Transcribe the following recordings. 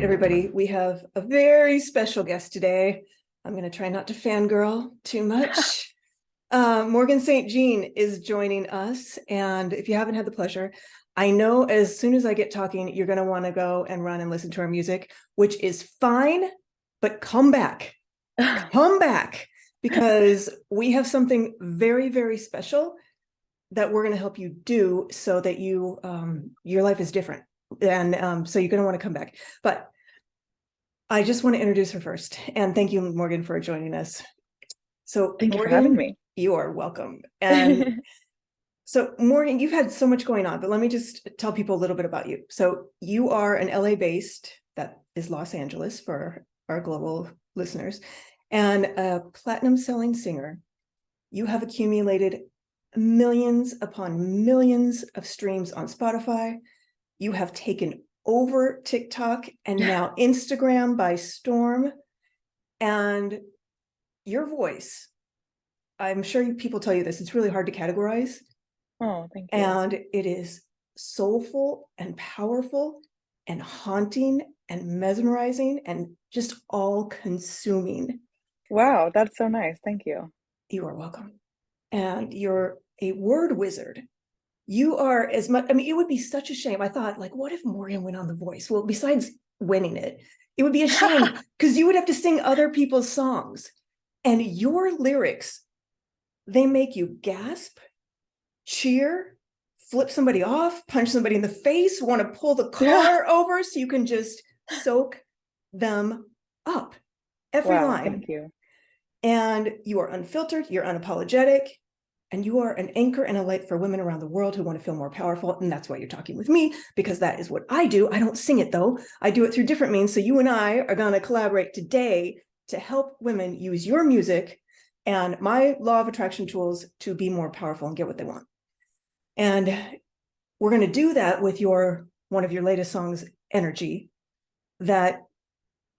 right, everybody, we have a very special guest today. I'm going to try not to fangirl too much. Morgan St. Jean is joining us. And if you haven't had the pleasure, I know as soon as I get talking, you're going to want to go and run and listen to our music, which is fine, but come back. Come back, because we have something very, very special that we're going to help you do so that you your life is different. And so you're going to want to come back. But I just want to introduce her first. And thank you, Morgan, for joining us. So Thank you Morgan, for having me. You are welcome. And so Morgan, you've had so much going on, but let me just tell people a little bit about you. So you are an LA-based, that is Los Angeles for our global listeners, and a platinum-selling singer. You have accumulated millions upon millions of streams on Spotify. You have taken over TikTok and now Instagram by storm. And your voice, I'm sure people tell you this, it's really hard to categorize. Oh, thank you. And it is soulful and powerful and haunting and mesmerizing and just all consuming. Wow, that's so nice. Thank you. You are welcome. And you're a word wizard. You are as much, I mean, it would be such a shame. I thought, like, what if Morgan went on The Voice? Well, besides winning it, it would be a shame because you would have to sing other people's songs. And your lyrics, they make you gasp, cheer, flip somebody off, punch somebody in the face, want to pull the car over so you can just soak them up. Every line. Thank you. And you are unfiltered, you're unapologetic, and you are an anchor and a light for women around the world who want to feel more powerful. And that's why you're talking with me, because that is what I do. I don't sing it, though. I do it through different means. So you and I are going to collaborate today to help women use your music and my law of attraction tools to be more powerful and get what they want. And we're going to do that with one of your latest songs, Energy, that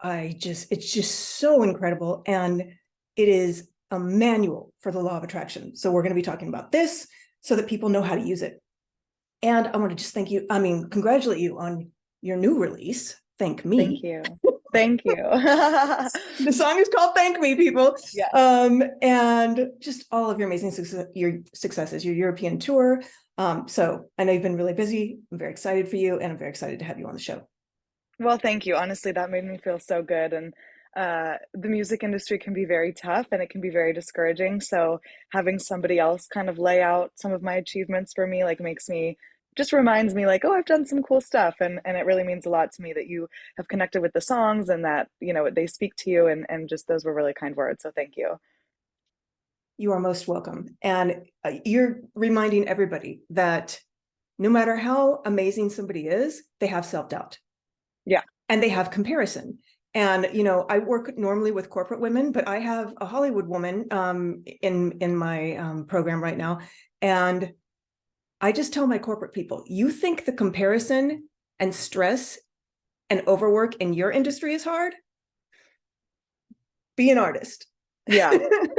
it's just so incredible. And it is a manual for the law of attraction. So we're going to be talking about this so that people know how to use it. And I want to just congratulate you on your new release. Thank Me. Thank you. Thank you. The song is called Thank Me, people. Yes. And just all of your amazing successes, your European tour. So I know you've been really busy. I'm very excited for you, and I'm very excited to have you on the show. Well, thank you. Honestly, that made me feel so good. And the music industry can be very tough and it can be very discouraging. So having somebody else kind of lay out some of my achievements for me, just reminds me like, oh, I've done some cool stuff. And it really means a lot to me that you have connected with the songs and that, they speak to you and just those were really kind words. So thank you. You are most welcome. And you're reminding everybody that no matter how amazing somebody is, they have self-doubt. Yeah. And they have comparison. And, I work normally with corporate women, but I have a Hollywood woman in my program right now. And I just tell my corporate people, you think the comparison and stress and overwork in your industry is hard? Be an artist. Yeah.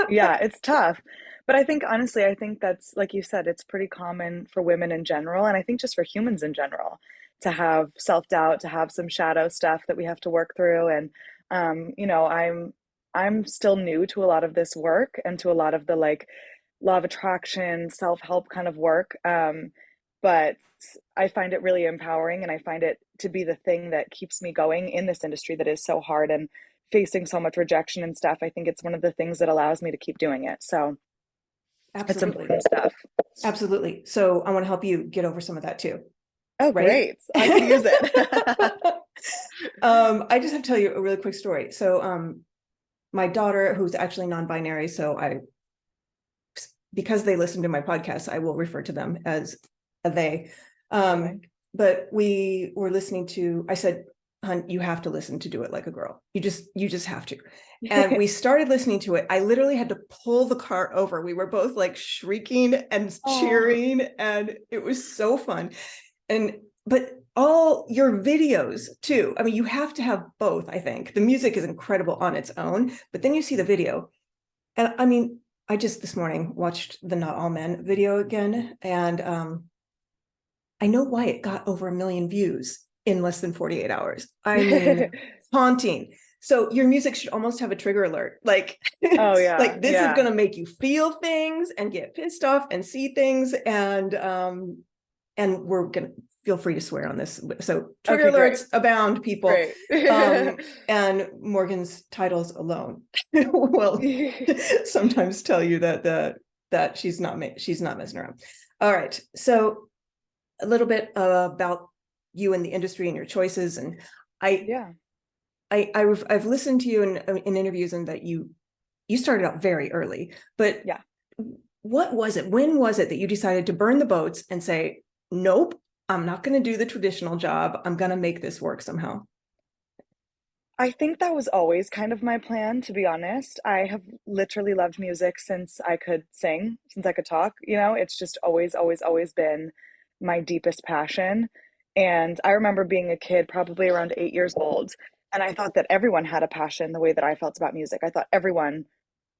Yeah, it's tough. But honestly, I think that's, like you said, it's pretty common for women in general. And I think just for humans in general to have self-doubt, to have some shadow stuff that we have to work through. And, I'm still new to a lot of this work and to a lot of the like law of attraction, self-help kind of work. But I find it really empowering and I find it to be the thing that keeps me going in this industry that is so hard and facing so much rejection and stuff. I think it's one of the things that allows me to keep doing it. So it's Absolutely. important stuff. Absolutely. So I want to help you get over some of that too. Oh, right? Great. I could use it. I just have to tell you a really quick story. So my daughter, who's actually non-binary, because they listen to my podcast, I will refer to them as a they. But we were listening to, I said, "Hun, you have to listen to Do It Like a Girl. You just have to." And we started listening to it. I literally had to pull the car over. We were both like shrieking and cheering, and it was so fun. But all your videos too. I mean, you have to have both, I think. The music is incredible on its own, but then you see the video. And I mean, I just this morning watched the Not All Men video again, and I know why it got over 1 million views. in less than 48 hours. I mean, haunting. So your music should almost have a trigger alert. Like, Oh it's yeah, like this is yeah. going to make you feel things and get pissed off and see things. And we're going to feel free to swear on this. So trigger Okay, great. alerts abound, people. Great. And Morgan's titles alone will sometimes tell you that she's not messing around. All right. So a little bit about you and the industry and your choices. And I, Yeah. I've listened to you in interviews, and that you started out very early, but Yeah. what was it? When was it that you decided to burn the boats and say, nope, I'm not going to do the traditional job. I'm going to make this work somehow. I think that was always kind of my plan, to be honest. I have literally loved music since I could sing, since I could talk, you know, it's just always, always, always been my deepest passion. And I remember being a kid, probably around 8 years old, and I thought that everyone had a passion the way that I felt about music. I thought everyone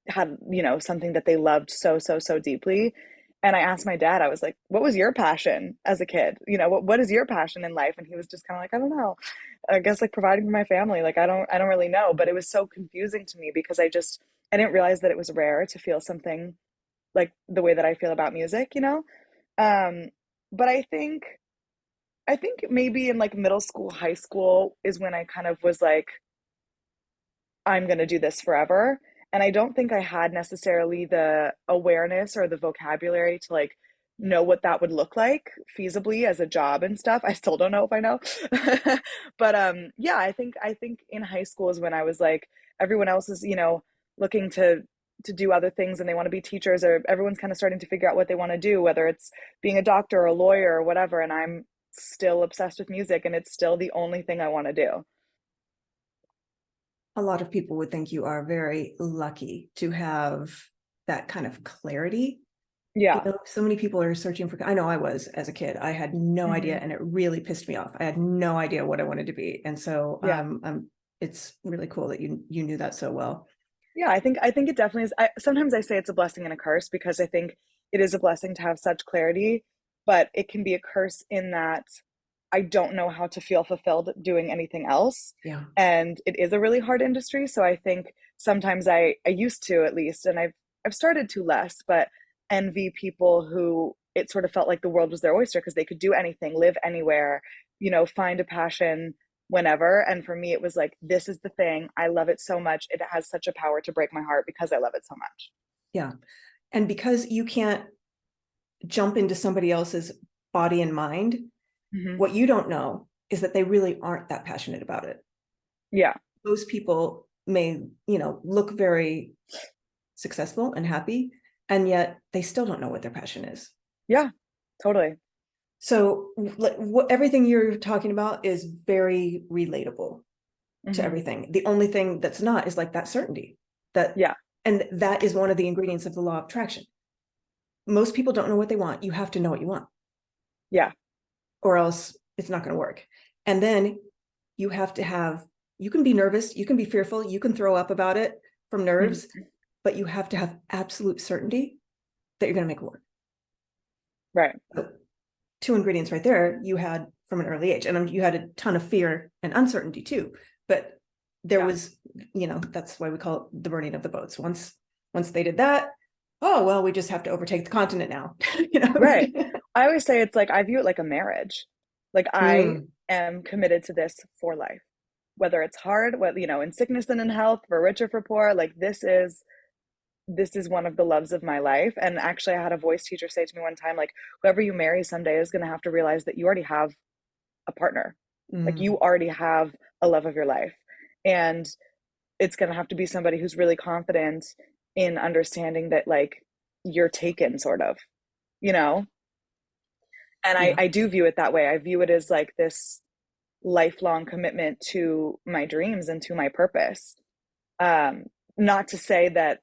had, you know, something that they loved so, so, so deeply. And I asked my dad, I was like, what was your passion as a kid? You know, what is your passion in life? And he was just kind of like, I don't know. I guess like providing for my family. Like I don't really know. But it was so confusing to me because I didn't realize that it was rare to feel something like the way that I feel about music, you know? Um, but I think maybe in like middle school, high school is when I kind of was like, I'm going to do this forever. And I don't think I had necessarily the awareness or the vocabulary to like know what that would look like feasibly as a job and stuff. I still don't know if I know. But yeah, I think in high school is when I was like everyone else is, you know, looking to do other things and they want to be teachers, or everyone's kind of starting to figure out what they want to do, whether it's being a doctor or a lawyer or whatever, and I'm still obsessed with music and it's still the only thing I want to do. A lot of people would think you are very lucky to have that kind of clarity. You Yeah. know, so many people are searching for, I know I was as a kid, I had no idea, Hmm. and it really pissed me off. I had no idea what I wanted to be. And so Yeah. it's really cool that you knew that so well. Yeah, I think it definitely is. Sometimes I say it's a blessing and a curse because I think it is a blessing to have such clarity, but it can be a curse in that I don't know how to feel fulfilled doing anything else. Yeah. And it is a really hard industry. So I think sometimes I used to at least, and I've started to less, but envy people who it sort of felt like the world was their oyster because they could do anything, live anywhere, you know, find a passion whenever. And for me, it was like, this is the thing. I love it so much. It has such a power to break my heart because I love it so much. Yeah. And because you can't jump into somebody else's body and mind, Hmm. what you don't know is that they really aren't that passionate about it. Yeah. Those people may, look very successful and happy, and yet they still don't know what their passion is. Yeah, totally. So everything you're talking about is very relatable to Hmm. everything. The only thing that's not is like that certainty, that, Yeah. and that is one of the ingredients of the law of attraction. Most people don't know what they want. You have to know what you want, Yeah. or else it's not going to work. And then you can be nervous, you can be fearful, you can throw up about it from nerves, Hmm. but you have to have absolute certainty that you're going to make it work. Right. So, two ingredients right there you had from an early age, and you had a ton of fear and uncertainty too, but there Yeah. was, that's why we call it the burning of the boats. Once they did that, oh well, we just have to overtake the continent now. you know Right. I always say it's like I view it like a marriage. Like I Mm, am committed to this for life. Whether it's hard, whether you know, in sickness and in health, for rich or for poor, like this is one of the loves of my life. And actually I had a voice teacher say to me one time, like, whoever you marry someday is gonna have to realize that you already have a partner. Like mm, you already have a love of your life. And it's gonna have to be somebody who's really confident in understanding that like you're taken sort of, you know? And I, yeah. I do view it that way. I view it as like this lifelong commitment to my dreams and to my purpose. Um, Not to say that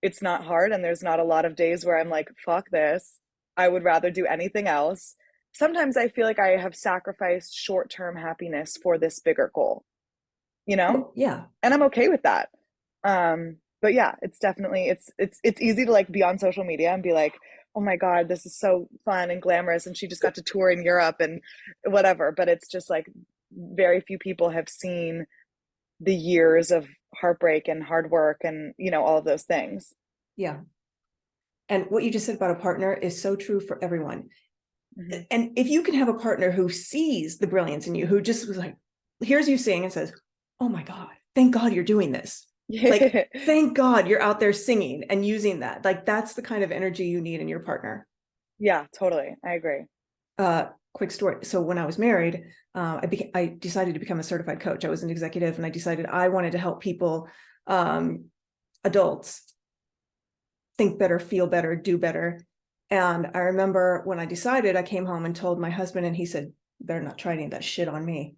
it's not hard and there's not a lot of days where I'm like, fuck this. I would rather do anything else. Sometimes I feel like I have sacrificed short term happiness for this bigger goal, you know? Oh yeah. And I'm okay with that. But yeah, it's definitely it's easy to like be on social media and be like, oh my God, this is so fun and glamorous, and she just got to tour in Europe and whatever. But it's just like very few people have seen the years of heartbreak and hard work and, all of those things. Yeah. And what you just said about a partner is so true for everyone. Mm-hmm. And if you can have a partner who sees the brilliance in you, who just was like, hears you sing and says, oh my God, thank God you're doing this. Like, thank God you're out there singing and using that. Like, that's the kind of energy you need in your partner. Yeah, totally. I agree. Quick story. So when I was married, I decided to become a certified coach. I was an executive, and I decided I wanted to help people, adults, think better, feel better, do better. And I remember when I decided, I came home and told my husband, and he said, better not try any of that shit on me.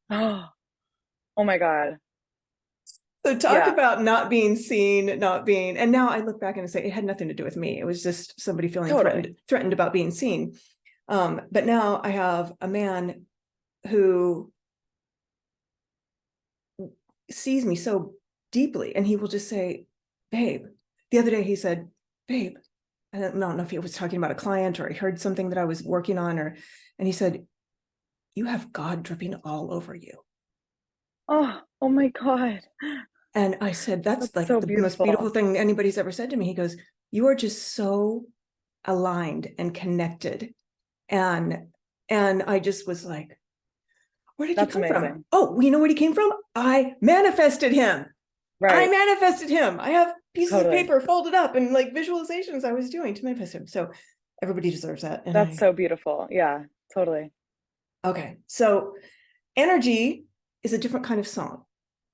Oh my God. So talk Yeah, about not being seen, and now I look back and say it had nothing to do with me. It was just somebody feeling totally. threatened about being seen. But now I have a man who sees me so deeply, and he will just say, babe. The other day he said, babe, I don't know if he was talking about a client, or he heard something that I was working on, and he said, you have God dripping all over you. Oh my God. And I said, that's That's like so the most beautiful beautiful. thing anybody's ever said to me. He goes, you are just so aligned and connected. And I just was like, where did you That's come from? amazing. Oh, you know where he came from? I manifested him. Right. I have pieces of Totally. paper folded up and like visualizations I was doing to manifest him. So everybody deserves that. That's so beautiful. Yeah, totally. Okay. So energy is a different kind of song.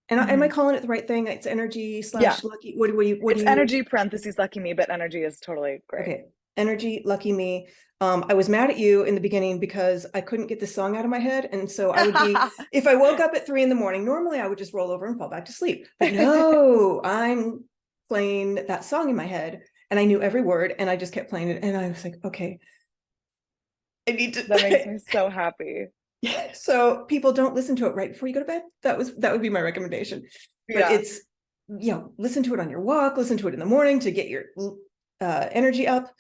And am I Hmm. calling it the right thing? It's energy Yeah. slash lucky. What do It's you, energy parentheses lucky me, but energy is totally great. okay. Energy, lucky me. I was mad at you in the beginning because I couldn't get this song out of my head. And so I would be, if I woke up at 3 a.m, normally I would just roll over and fall back to sleep. But no, I'm playing that song in my head, and I knew every word, and I just kept playing it. And I was like, okay, I need That makes to. me so happy. So people don't listen to it right before you go to bed. That would be my recommendation. But Yeah. it's, listen to it on your walk, listen to it in the morning to get your energy up.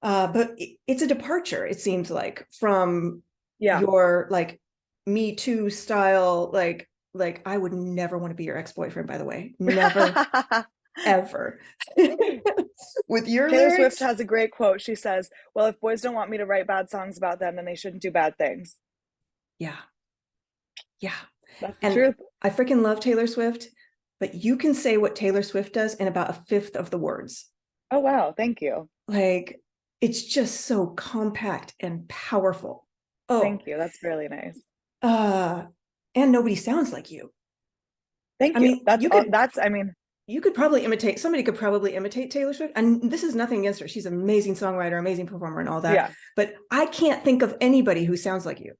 But it's a departure, it seems like, from Yeah. your like Me Too style, like I would never want to be your ex-boyfriend, by the way. Never, ever. With your Taylor Swift lyrics. has a great quote. She says, well, if boys don't want me to write bad songs about them, then they shouldn't do bad things. Yeah. Yeah. That's the And truth. I freaking love Taylor Swift, but you can say what Taylor Swift does in about a fifth of the words. Oh, wow. Thank you. Like, it's just so compact and powerful. Oh, Thank you. That's really nice. uh, and nobody sounds like you. I Thank you. mean, I mean, you could probably imitate, somebody could probably imitate Taylor Swift. And this is nothing against her. She's an amazing songwriter, amazing performer, and all that. yeah. But I can't think of anybody who sounds like you.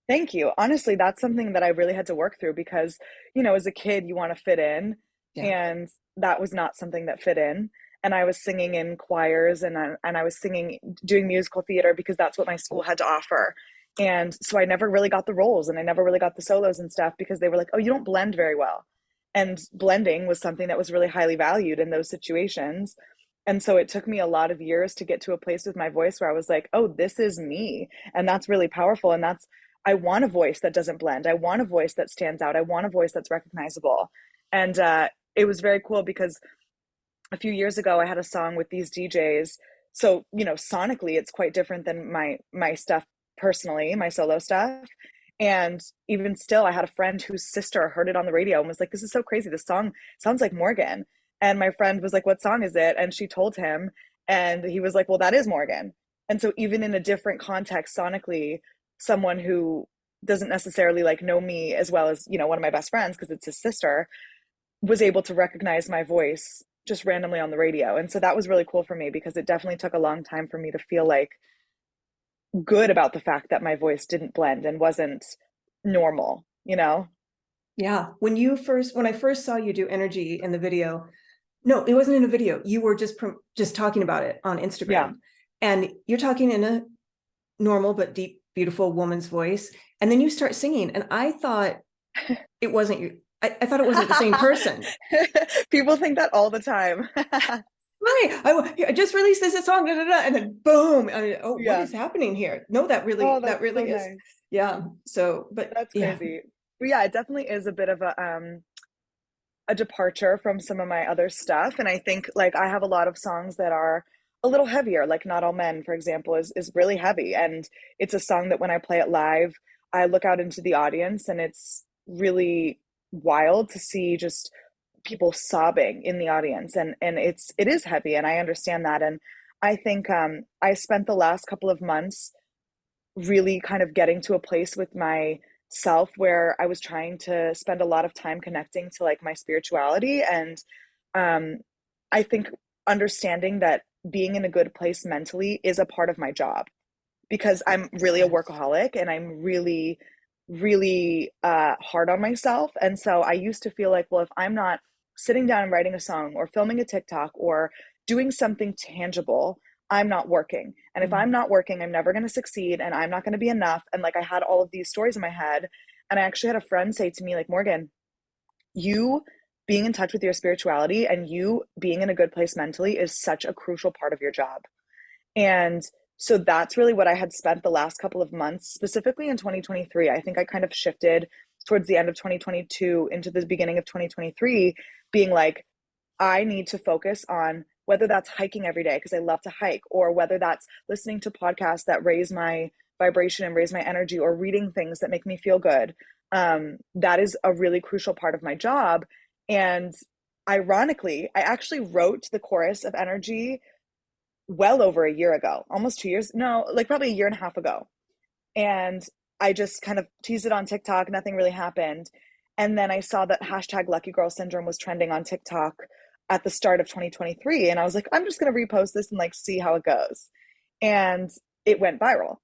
Thank you. Honestly, that's something that I really had to work through because, as a kid, you want to fit in, Yeah. and that was not something that fit in. And I was singing in choirs, and I was doing musical theater because that's what my school had to offer. And so I never really got the roles, and I never really got the solos and stuff because they were like, "Oh, you don't blend very well." And blending was something that was really highly valued in those situations. And so it took me a lot of years to get to a place with my voice where I was like, "Oh, this is me." And that's really powerful, and I want a voice that doesn't blend. I want a voice that stands out. I want a voice that's recognizable. And it was very cool because a few years ago I had a song with these DJs. So, sonically it's quite different than my stuff personally, my solo stuff. And even still, I had a friend whose sister heard it on the radio and was like, "This is so crazy. This song sounds like Morgan." And my friend was like, "What song is it?" And she told him, and he was like, "Well, that is Morgan." And so even in a different context sonically, someone who doesn't necessarily like know me as well as, one of my best friends because it's his sister, was able to recognize my voice just randomly on the radio. And so that was really cool for me because it definitely took a long time for me to feel like good about the fact that my voice didn't blend and wasn't normal. Yeah. When I first saw you do energy in the video, no, it wasn't in a video. You were just talking about it on Yeah. Instagram, and you're talking in a normal but deep, beautiful woman's voice. And then you start singing, and I thought it wasn't you. I thought it wasn't the same person. People think that all the time. hi, I just released this song, da, da, da, and then boom. I mean, oh, what Yeah. is happening here? No, that Oh, really that's so is. nice. Yeah. So, but That's yeah, crazy. But yeah, it definitely is a bit of a departure from some of my other stuff. And I think like I have a lot of songs that are a little heavier, like Not All Men, for example, is really heavy. And it's a song that when I play it live, I look out into the audience and it's really wild to see just people sobbing in the audience. And it is heavy and I understand that. And I think I spent the last couple of months really kind of getting to a place with myself where I was trying to spend a lot of time connecting to like my spirituality. And um, I think understanding that being in a good place mentally is a part of my job because I'm really a yes. workaholic and I'm really, really hard on myself. And so I used to feel like, well, if I'm not sitting down and writing a song or filming a TikTok or doing something tangible, I'm not working. And if I'm Mhm. not working, I'm never going to succeed and I'm not going to be enough. And like I had all of these stories in my head. And I actually had a friend say to me, like, Morgan, you being in touch with your spirituality and you being in a good place mentally is such a crucial part of your job. And so that's really what I had spent the last couple of months, specifically in 2023. I think I kind of shifted towards the end of 2022 into the beginning of 2023, being like, I need to focus on whether that's hiking every day because I love to hike, or whether that's listening to podcasts that raise my vibration and raise my energy, or reading things that make me feel good. That is a really crucial part of my job. And ironically, I actually wrote the chorus of Energy well over a year ago, almost 2 years. No, like probably a year and a half ago. And I just kind of teased it on TikTok. Nothing really happened. And then I saw that hashtag Lucky Girl Syndrome was trending on TikTok at the start of 2023. And I was like, I'm just going to repost this and like see how it goes. And it went viral.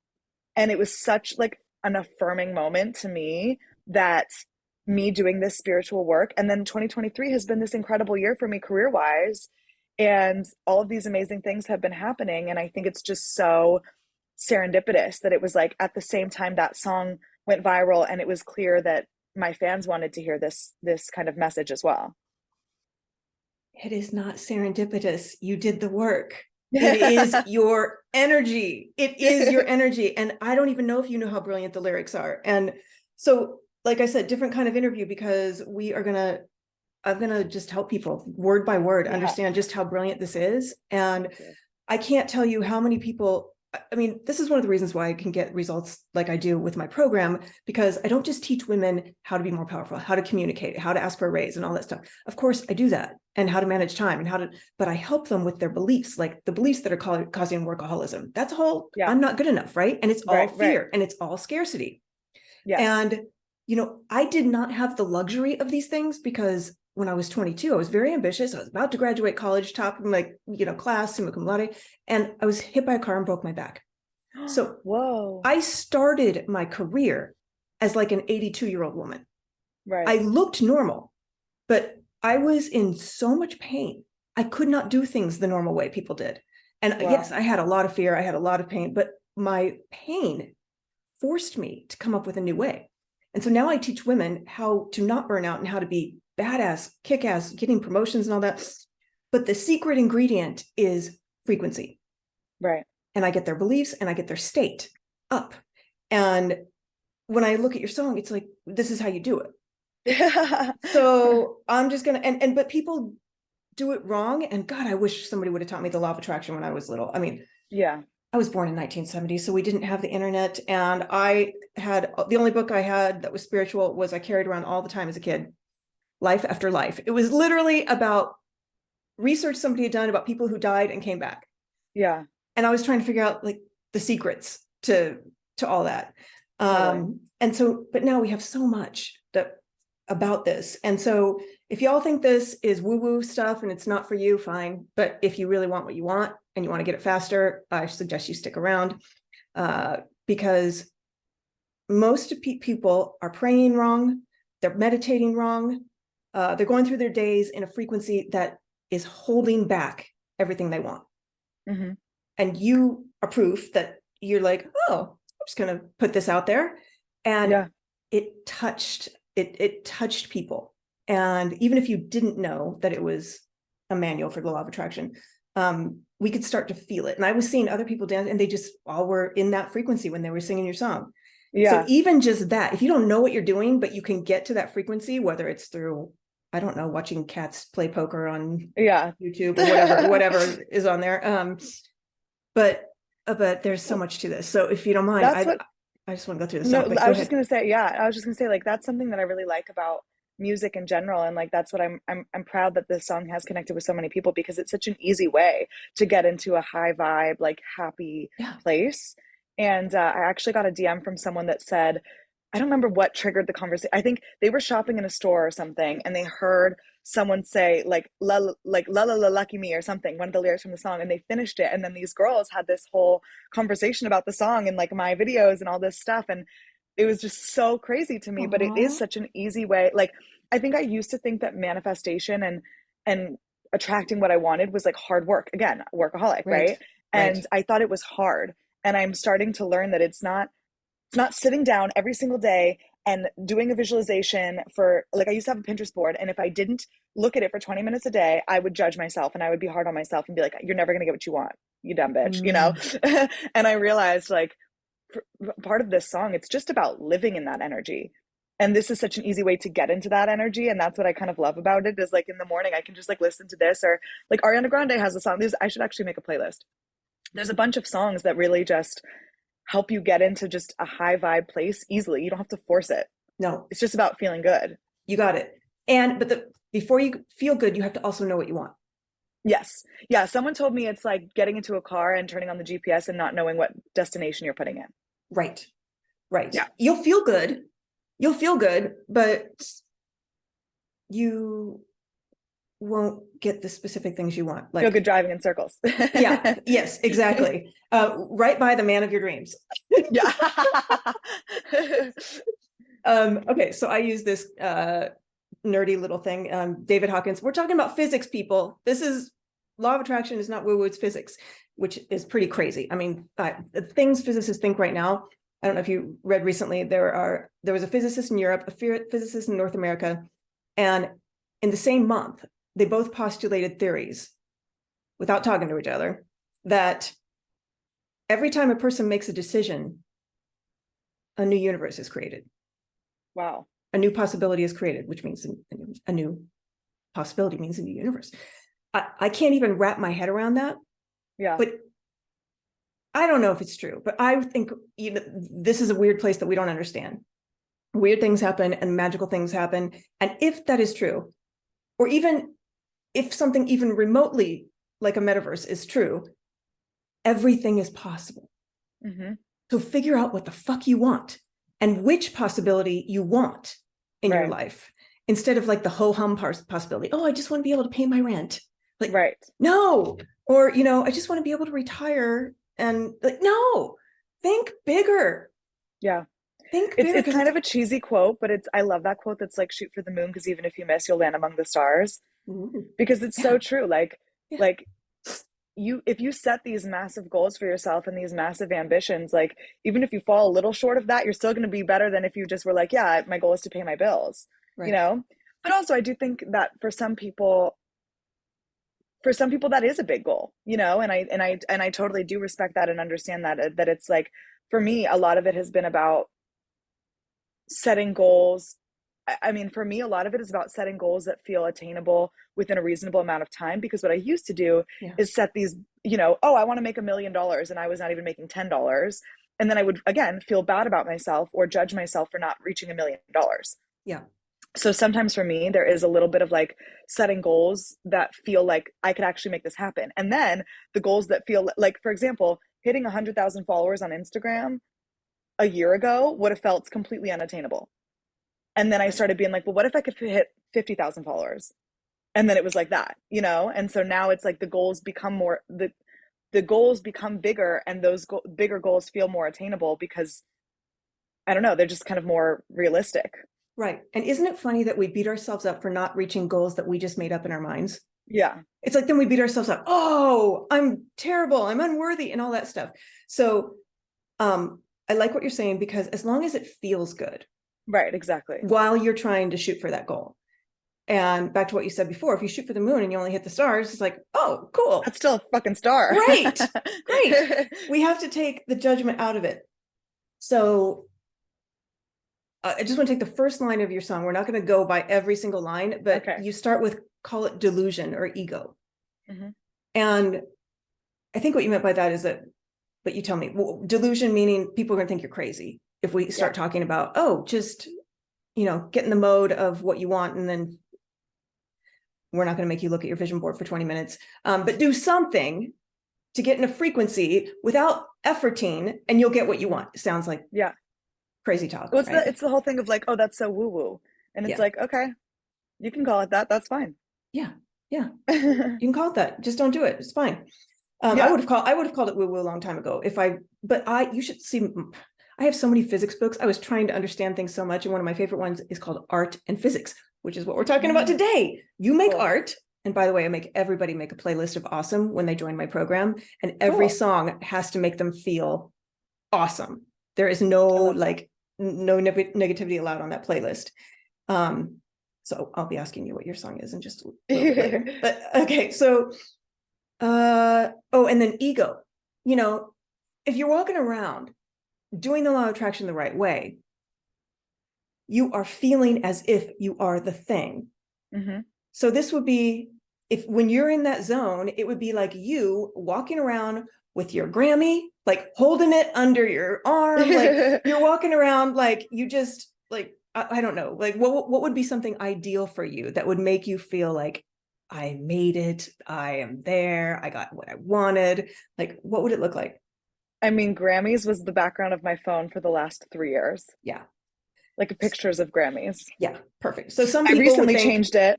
And it was such like an affirming moment to me that me doing this spiritual work, and then 2023 has been this incredible year for me career wise, and all of these amazing things have been happening. And I think it's just so serendipitous that it was like at the same time that song went viral and it was clear that my fans wanted to hear this kind of message as well. It is not serendipitous. You did the work. It is your energy. It is your energy. And I don't even know if you know how brilliant the lyrics are. And so, like I said, different kind of interview because I'm going to just help people word by word Yeah, understand just how brilliant this is. And thank you. I can't tell you how many people, I mean, this is one of the reasons why I can get results like I do with my program, because I don't just teach women how to be more powerful, how to communicate, how to ask for a raise and all that stuff. Of course I do that, and how to manage time and but I help them with their beliefs, like the beliefs that are causing workaholism. That's a whole, Yeah, I'm not good enough, right? And it's all right, right. fear and it's all scarcity. Yes. And, I did not have the luxury of these things because when I was 22, I was very ambitious. I was about to graduate college, top of my, class, summa cum laude, and I was hit by a car and broke my back. So Whoa. I started my career as like an 82-year-old woman. I Right. looked normal, but I was in so much pain. I could not do things the normal way people did. And yes, Wow. I had a lot of fear. I had a lot of pain, but my pain forced me to come up with a new way. And so now I teach women how to not burn out and how to be badass, kick ass, getting promotions and all that. But the secret ingredient is frequency. Right. And I get their beliefs and I get their state up. And when I look at your song, it's like, this is how you do it. So I'm just gonna but people do it wrong. And God, I wish somebody would have taught me the law of attraction when I was little. I mean, Yeah. I was born in 1970, so we didn't have the internet. And I had the only book I had that was spiritual was I carried around all the time as a kid, Life After Life. It was literally about research somebody had done about people who died and came back. Yeah. And I was trying to figure out like the secrets to all that. Totally. And so, but now we have so much about this. And so if y'all think this is woo-woo stuff and it's not for you, fine. But if you really want what you want and you want to get it faster, I suggest you stick around, because most people are praying wrong, they're meditating wrong, they're going through their days in a frequency that is holding back everything they want. Hmm. And you are proof that you're like, oh, I'm just going to put this out there. And Yeah. it touched people. And even if you didn't know that it was a manual for the law of attraction, we could start to feel it. And I was seeing other people dance and they just all were in that frequency when they were singing your song. Yeah. So even just that, if you don't know what you're doing, but you can get to that frequency, whether it's through, I don't know, watching cats play poker on YouTube or whatever is on there. But there's so much to this. So if you don't mind, I just want to go through the song. I was just gonna say, I was just gonna say, like, that's something that I really like about music in general, and like that's what I'm proud that this song has connected with so many people, because it's such an easy way to get into a high vibe, like happy place. And I actually got a DM from someone that said, I don't remember what triggered the conversation. I think they were shopping in a store or something, and they heard someone say like la la la lucky me or something, one of the lyrics from the song, and they finished it. And then these girls had this whole conversation about the song and like my videos and all this stuff. And it was just so crazy to me. But it is such an easy way. Like, I think I used to think that manifestation and attracting what I wanted was like hard work. Again, workaholic, right? And I thought it was hard. And I'm starting to learn that it's not sitting down every single day and doing a visualization for, like, I used to have a Pinterest board, and if I didn't look at it for 20 minutes a day, I would judge myself and I would be hard on myself and be like, you're never going to get what you want, you dumb bitch, you know? And I realized, like, part of this song, it's just about living in that energy. And this is such an easy way to get into that energy. And that's what I kind of love about it, is like in the morning, I can just like listen to this, or like Ariana Grande has a song. I should actually make a playlist. There's a bunch of songs that really just help you get into just a high vibe place easily. You don't have to force it. No, it's just about feeling good. You got it. But before you feel good, you have to also know what you want. Yes. Yeah. Someone told me it's like getting into a car and turning on the GPS and not knowing what destination you're putting in. Right. Yeah. You'll feel good, but you won't get the specific things you want. Like, feel good driving in circles. Yes, exactly. Right by the man of your dreams. Yeah. Okay, so I use this nerdy little thing. David Hawkins. We're talking about physics, people. This is law of attraction is not woo-woo, it's physics, which is pretty crazy. I mean, the things physicists think right now. I don't know if you read recently. There was a physicist in Europe, a physicist in North America, and in the same month, they both postulated theories without talking to each other that every time a person makes a decision, a new universe is created. Wow. A new possibility is created, which means a new possibility means a new universe. I can't even wrap my head around that. Yeah. But I don't know if it's true, but I think this is a weird place that we don't understand. Weird things happen and magical things happen. And if that is true, or even if something even remotely like a metaverse is true, everything is possible. So figure out what the fuck you want and which possibility you want in your life, instead of like the ho-hum possibility. Oh, I just want to be able to pay my rent. Like, no. Or, I just want to be able to retire. And like, no, think bigger. Yeah. Think bigger. It's kind of a cheesy quote, but I love that quote that's like, shoot for the moon, because even if you miss, you'll land among the stars. Because it's so true. Like if you set these massive goals for yourself and these massive ambitions, like even if you fall a little short of that, you're still going to be better than if you just were like, yeah, my goal is to pay my bills, But also I do think that for some people that is a big goal, and I totally do respect that and understand that it's like, for me, a lot of it has been about setting goals. I mean, for me, a lot of it is about setting goals that feel attainable within a reasonable amount of time, because what I used to do is set these, I want to make $1 million, and I was not even making $10. And then I would, again, feel bad about myself or judge myself for not reaching $1 million. Yeah. So sometimes for me, there is a little bit of like setting goals that feel like I could actually make this happen. And then the goals that feel like, for example, hitting 100,000 followers on Instagram a year ago would have felt completely unattainable. And then I started being like, well, what if I could hit 50,000 followers? And then it was like that, And so now it's like the goals become the goals become bigger, and those bigger goals feel more attainable because, I don't know, they're just kind of more realistic. Right. And isn't it funny that we beat ourselves up for not reaching goals that we just made up in our minds? Yeah. It's like, then we beat ourselves up. Oh, I'm terrible. I'm unworthy and all that stuff. So I like what you're saying, because as long as it feels good. Right. Exactly. While you're trying to shoot for that goal. And back to what you said before, if you shoot for the moon and you only hit the stars, it's like, oh, cool. That's still a fucking star. Great. We have to take the judgment out of it. So I just want to take the first line of your song. We're not going to go by every single line, but Okay. you start with, call it delusion or ego. Mm-hmm. And I think what you meant by that is that, but you tell me, well, delusion meaning people are going to think you're crazy. If we start talking about, oh, just, get in the mode of what you want, and then we're not going to make you look at your vision board for 20 minutes, but do something to get in a frequency without efforting, and you'll get what you want. It sounds like crazy talk. Well, right? it's the whole thing of like, oh, that's so woo-woo. And it's like, okay, you can call it that. That's fine. Yeah. You can call it that. Just don't do it. It's fine. I would have called it woo-woo a long time ago. You should see, I have so many physics books. I was trying to understand things so much. And one of my favorite ones is called Art and Physics, which is what we're talking about today. You make art. And by the way, I make everybody make a playlist of awesome when they join my program. And every song has to make them feel awesome. There is no negativity allowed on that playlist. So I'll be asking you what your song is in just a little bit later. But okay, so and then ego. If you're walking around doing the law of attraction the right way, you are feeling as if you are the thing. Mm-hmm. So this would be, when you're in that zone, it would be like you walking around with your Grammy, like holding it under your arm, like you're walking around like you just like, I don't know, like what would be something ideal for you that would make you feel like, I made it, I am there, I got what I wanted? Like, what would it look like? I mean, Grammys was the background of my phone for the last 3 years. Yeah. Like pictures of Grammys. Yeah, perfect. So some people I recently changed it.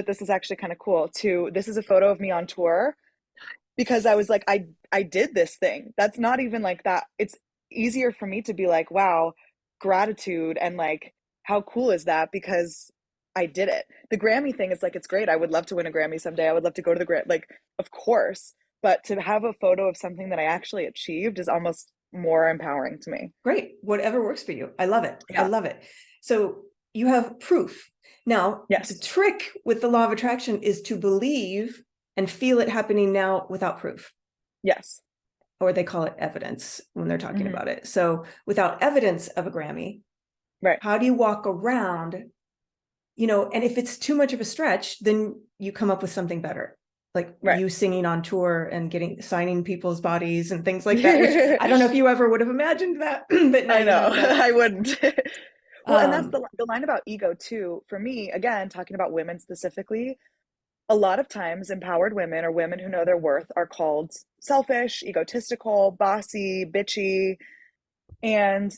This is actually kind of cool too. This is a photo of me on tour, because I was like, I did this thing. That's not even like that. It's easier for me to be like, wow, gratitude, and like, how cool is that? Because I did it. The Grammy thing is like, it's great. I would love to win a Grammy someday. I would love to go to the Grammy, like, of course. But to have a photo of something that I actually achieved is almost more empowering to me. Great. Whatever works for you. I love it. Yeah. I love it. So you have proof. Now, the trick with the law of attraction is to believe and feel it happening now without proof. Yes. Or they call it evidence when they're talking about it. So without evidence of a Grammy, right? How do you walk around, and if it's too much of a stretch, then you come up with something better. Like you singing on tour and signing people's bodies and things like that, which I don't know if you ever would have imagined that, but I know I wouldn't. Well, and that's the line about ego too. For me, again, talking about women specifically, a lot of times empowered women or women who know their worth are called selfish, egotistical, bossy, bitchy. And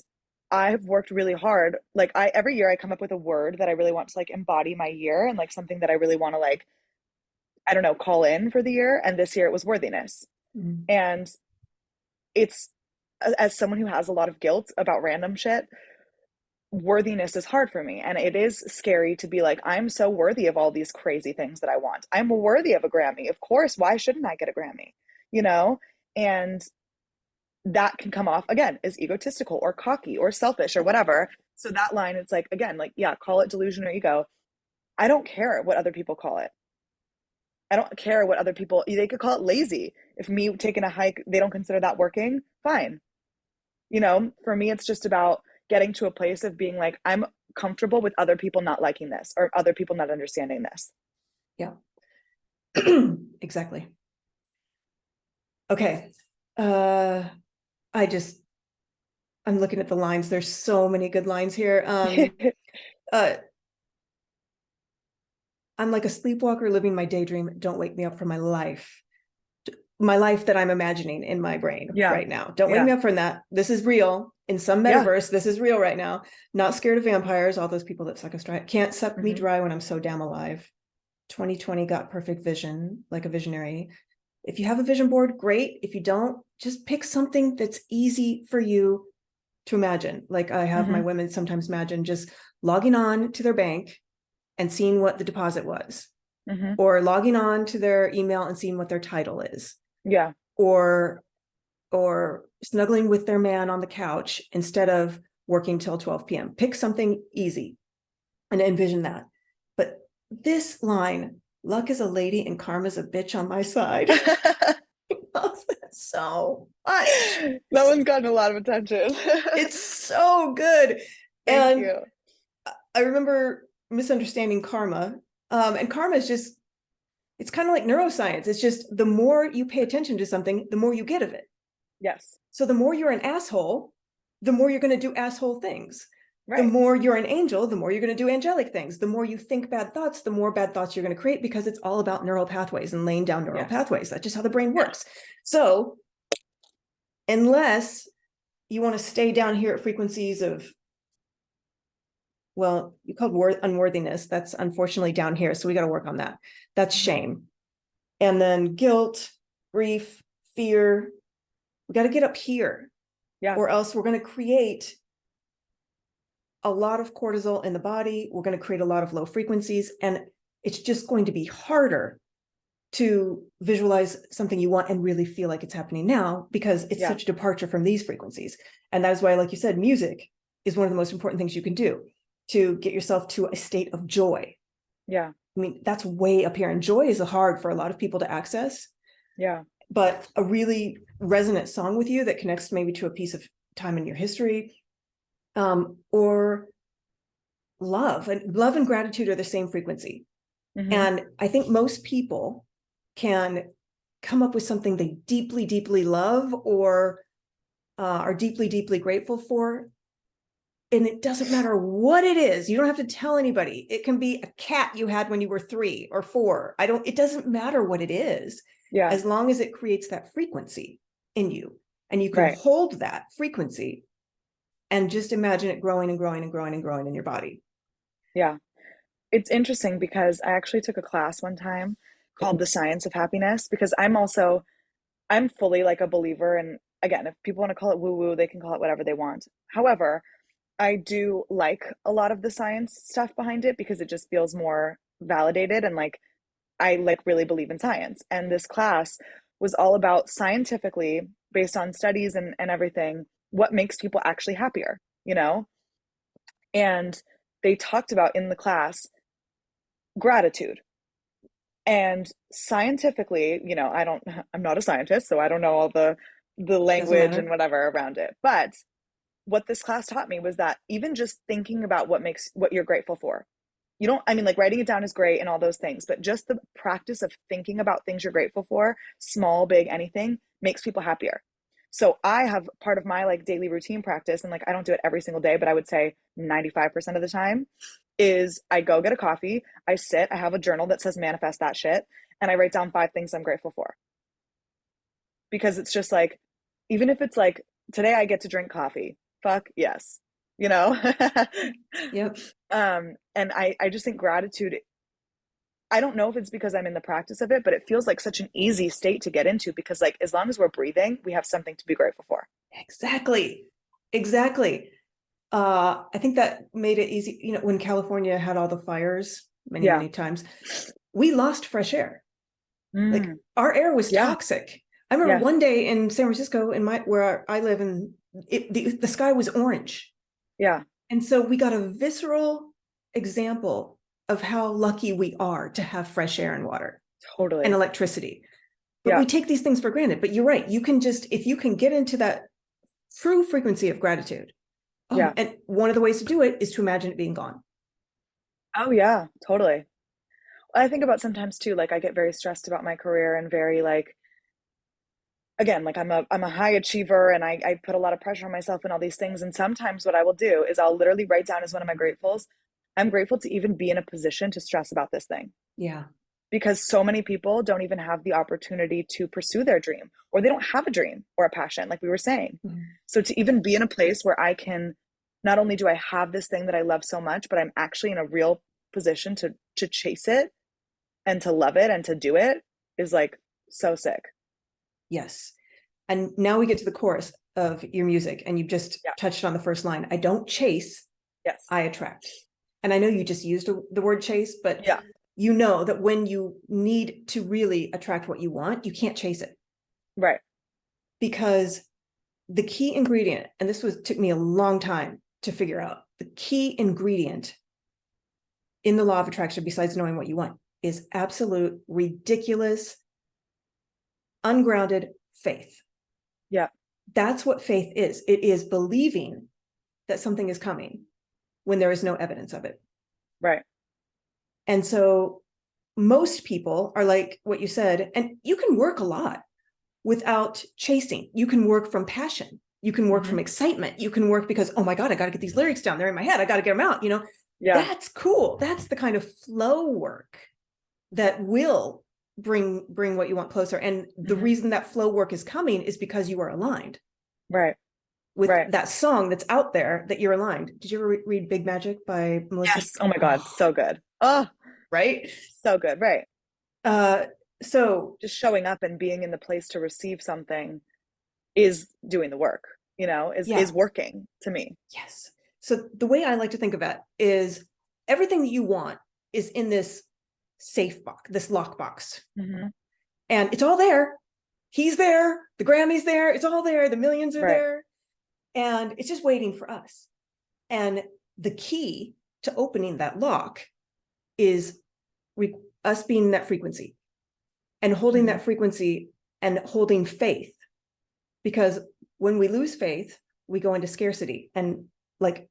I've worked really hard. Like every year I come up with a word that I really want to like embody my year, and like something that I really want to like, I don't know, call in for the year. And this year it was worthiness. Mm-hmm. And it's, as someone who has a lot of guilt about random shit, worthiness is hard for me. And it is scary to be like, I'm so worthy of all these crazy things that I want. I'm worthy of a Grammy. Of course, why shouldn't I get a Grammy? And that can come off again as egotistical or cocky or selfish or whatever. So that line, it's like, again, like, yeah, call it delusion or ego. I don't care what other people call it. I don't care what other people, they could call it lazy. If me taking a hike, they don't consider that working, fine. For me, it's just about getting to a place of being like, I'm comfortable with other people not liking this or other people not understanding this. Yeah, exactly. Okay. I'm looking at the lines. There's so many good lines here. I'm like a sleepwalker living my daydream. Don't wake me up from my life that I'm imagining in my brain right now. Don't wake me up from that. This is real. In some metaverse, this is real right now. Not scared of vampires. All those people that suck us dry. Can't suck me dry when I'm so damn alive. 2020 got perfect vision, like a visionary. If you have a vision board, great. If you don't, just pick something that's easy for you to imagine. Like I have my women sometimes imagine just logging on to their bank and seeing what the deposit was, or logging on to their email and seeing what their title is. Yeah. Or snuggling with their man on the couch instead of working till 12 p.m. Pick something easy and envision that. this line, luck is a lady and karma's a bitch on my side. Love that so much. That one's gotten a lot of attention. It's so good. Thank And you. I remember misunderstanding karma. And karma is just, it's kind of like neuroscience. It's just the more you pay attention to something, the more you get of it. Yes. So the more you're an asshole, the more you're going to do asshole things. The Right. more you're an angel, the more you're going to do angelic things. The more you think bad thoughts, the more bad thoughts you're going to create, because it's all about neural pathways and laying down neural Yes. pathways. That's just how the brain works. So unless you want to stay down here at frequencies of, well, you called unworthiness. That's unfortunately down here. So we got to work on that. That's shame. And then guilt, grief, fear. We got to get up here. Yeah. Or else we're going to create a lot of cortisol in the body. We're going to create a lot of low frequencies. And it's just going to be harder to visualize something you want and really feel like it's happening now, because it's such a departure from these frequencies. And that is why, like you said, music is one of the most important things you can do to get yourself to a state of joy. Yeah. I mean, that's way up here. And joy is hard for a lot of people to access. Yeah. But a really resonant song with you that connects maybe to a piece of time in your history, or love and gratitude are the same frequency. Mm-hmm. And I think most people can come up with something they deeply, deeply love or are deeply, deeply grateful for. And it doesn't matter what it is. You don't have to tell anybody. It can be a cat you had when you were 3 or 4. It doesn't matter what it is. Yeah. As long as it creates that frequency in you and you can hold that frequency and just imagine it growing and growing and growing and growing in your body. Yeah. It's interesting because I actually took a class one time called The Science of Happiness, because I'm fully like a believer. And again, if people want to call it woo woo, they can call it whatever they want. However, I do like a lot of the science stuff behind it because it just feels more validated, and like I like really believe in science. And this class was all about scientifically based on studies and everything, what makes people actually happier, you know? And they talked about in the class gratitude. And scientifically, I'm not a scientist, so I don't know all the language and whatever around it. But what this class taught me was that even just thinking about what you're grateful for, like writing it down is great and all those things, but just the practice of thinking about things you're grateful for, small, big, anything, makes people happier. So I have part of my like daily routine practice, and like I don't do it every single day, but I would say 95% of the time is I go get a coffee, I sit, I have a journal that says manifest that shit, and I write down 5 things I'm grateful for. Because it's just like, even if it's like, today I get to drink coffee, fuck yes, Yep. And I just think gratitude, I don't know if it's because I'm in the practice of it, but it feels like such an easy state to get into, because like as long as we're breathing, we have something to be grateful for. Exactly. I think that made it easy. When California had all the fires many times, we lost fresh air. Like our air was toxic. I remember one day in San Francisco, where I live, and the sky was orange. Yeah. And so we got a visceral example of how lucky we are to have fresh air and water. Totally. And electricity. But we take these things for granted. But you're right. If you can get into that true frequency of gratitude. And one of the ways to do it is to imagine it being gone. Oh yeah, totally. I think about sometimes too, like I get very stressed about my career and very like, again, like I'm a high achiever, and I put a lot of pressure on myself and all these things. And sometimes what I will do is I'll literally write down as one of my gratefuls, I'm grateful to even be in a position to stress about this thing. Yeah. Because so many people don't even have the opportunity to pursue their dream, or they don't have a dream or a passion, like we were saying. Mm-hmm. So to even be in a place where I can, not only do I have this thing that I love so much, but I'm actually in a real position to chase it and to love it and to do it, is like so sick. Yes. And now we get to the chorus of your music, and you've just touched on the first line. I don't chase, I attract. And I know you just used the word chase, but you know that when you need to really attract what you want, you can't chase it. Right. Because the key ingredient, and took me a long time to figure out, the key ingredient in the law of attraction, besides knowing what you want, is absolute, ridiculous, ungrounded faith. Yeah. That's what faith is. It is believing that something is coming when there is no evidence of it. Right. And so most people are like what you said, and you can work a lot without chasing. You can work from passion. You can work from excitement. You can work because, oh my God, I got to get these lyrics down there in my head. I got to get them out, you know? Yeah. That's cool. That's the kind of flow work that will bring what you want closer. And the reason that flow work is coming is because you are aligned. Right. With Right. that song that's out there that you're aligned. Did you ever read Big Magic by Melissa? Yes. Oh my God. So good. Oh, right. So good. Right. So just showing up and being in the place to receive something is doing the work, you know, is working to me. Yes. So the way I like to think of it is everything that you want is in this safe box, this lockbox. And it's all there. He's there. The Grammy's there. It's all there. The millions are there. And it's just waiting for us. And the key to opening that lock is us being in that frequency and holding that frequency and holding faith. Because when we lose faith, we go into scarcity and like,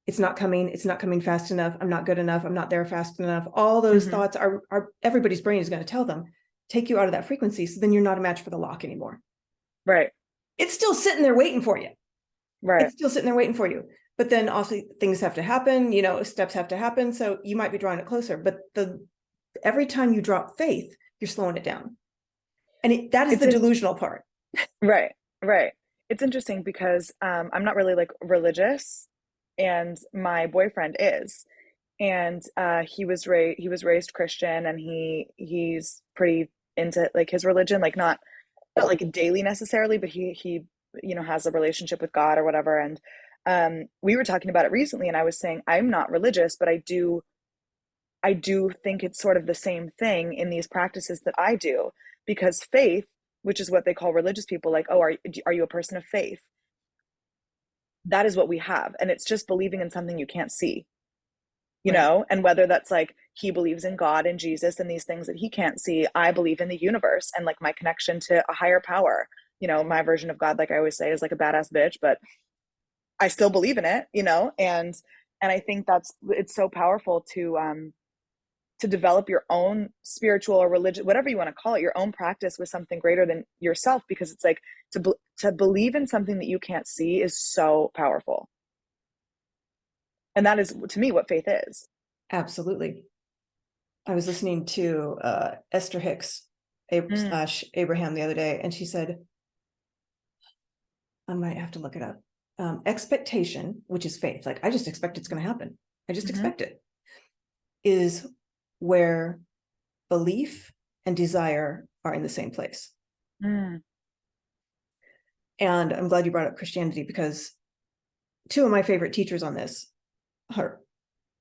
it's not coming fast enough. I'm not good enough. I'm not there fast enough. All those thoughts are everybody's brain is going to tell them, take you out of that frequency. So then you're not a match for the lock anymore. Right. It's still sitting there waiting for you. Right. It's still sitting there waiting for you. But then also things have to happen, you know, steps have to happen. So you might be drawing it closer, but every time you drop faith, you're slowing it down. And that is the delusional part. Right. Right. It's interesting because I'm not really like religious, and my boyfriend is, and he was raised Christian, and he's pretty into like his religion, like not like daily necessarily, but he you know has a relationship with God or whatever. And we were talking about it recently, and I was saying I'm not religious, but I do think it's sort of the same thing in these practices that I do, because faith, which is what they call religious people, like, oh, are you a person of faith? That is what we have. And it's just believing in something you can't see, you know, and whether that's like he believes in God and Jesus and these things that he can't see, I believe in the universe and like my connection to a higher power. You know, my version of God, like I always say, is like a badass bitch, but I still believe in it, you know, and I think it's so powerful to develop your own spiritual or religious, whatever you want to call it, your own practice with something greater than yourself, because it's like to believe in something that you can't see is so powerful. And that is, to me, what faith is. Absolutely. I was listening to Esther Hicks slash Abraham the other day, and she said, I might have to look it up. Expectation, which is faith, like I just expect it's going to happen. I just expect it, is where belief and desire are in the same place. And I'm glad you brought up Christianity, because two of my favorite teachers on this are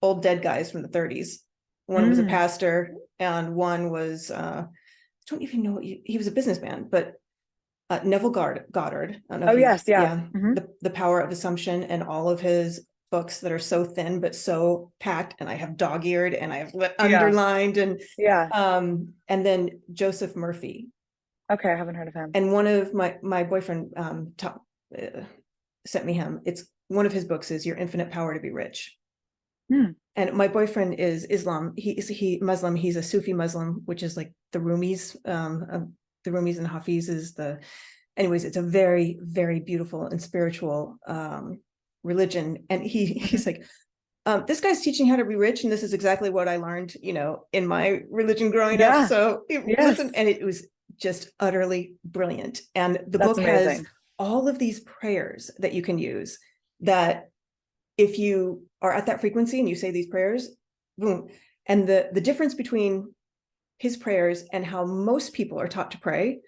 old dead guys from the 30s. One was a pastor, and one was, I don't even know he was a businessman, but Neville Goddard. I don't know the Power of Assumption, and all of his books that are so thin but so packed, and I have dog-eared and I have underlined, and and then Joseph Murphy. Okay, I haven't heard of him. And one of my boyfriend sent me him. It's one of his books is Your Infinite Power to Be Rich. And my boyfriend is Islam. He Muslim. He's a Sufi Muslim, which is like the Rumis. The Rumis and Hafizes. Anyways, it's a very, very beautiful and spiritual religion. And he's like, this guy's teaching how to be rich, and this is exactly what I learned, you know, in my religion growing up. So listen, and it was just utterly brilliant. And the book has all of these prayers that you can use, that if you are at that frequency and you say these prayers, boom. And the difference between his prayers and how most people are taught to pray,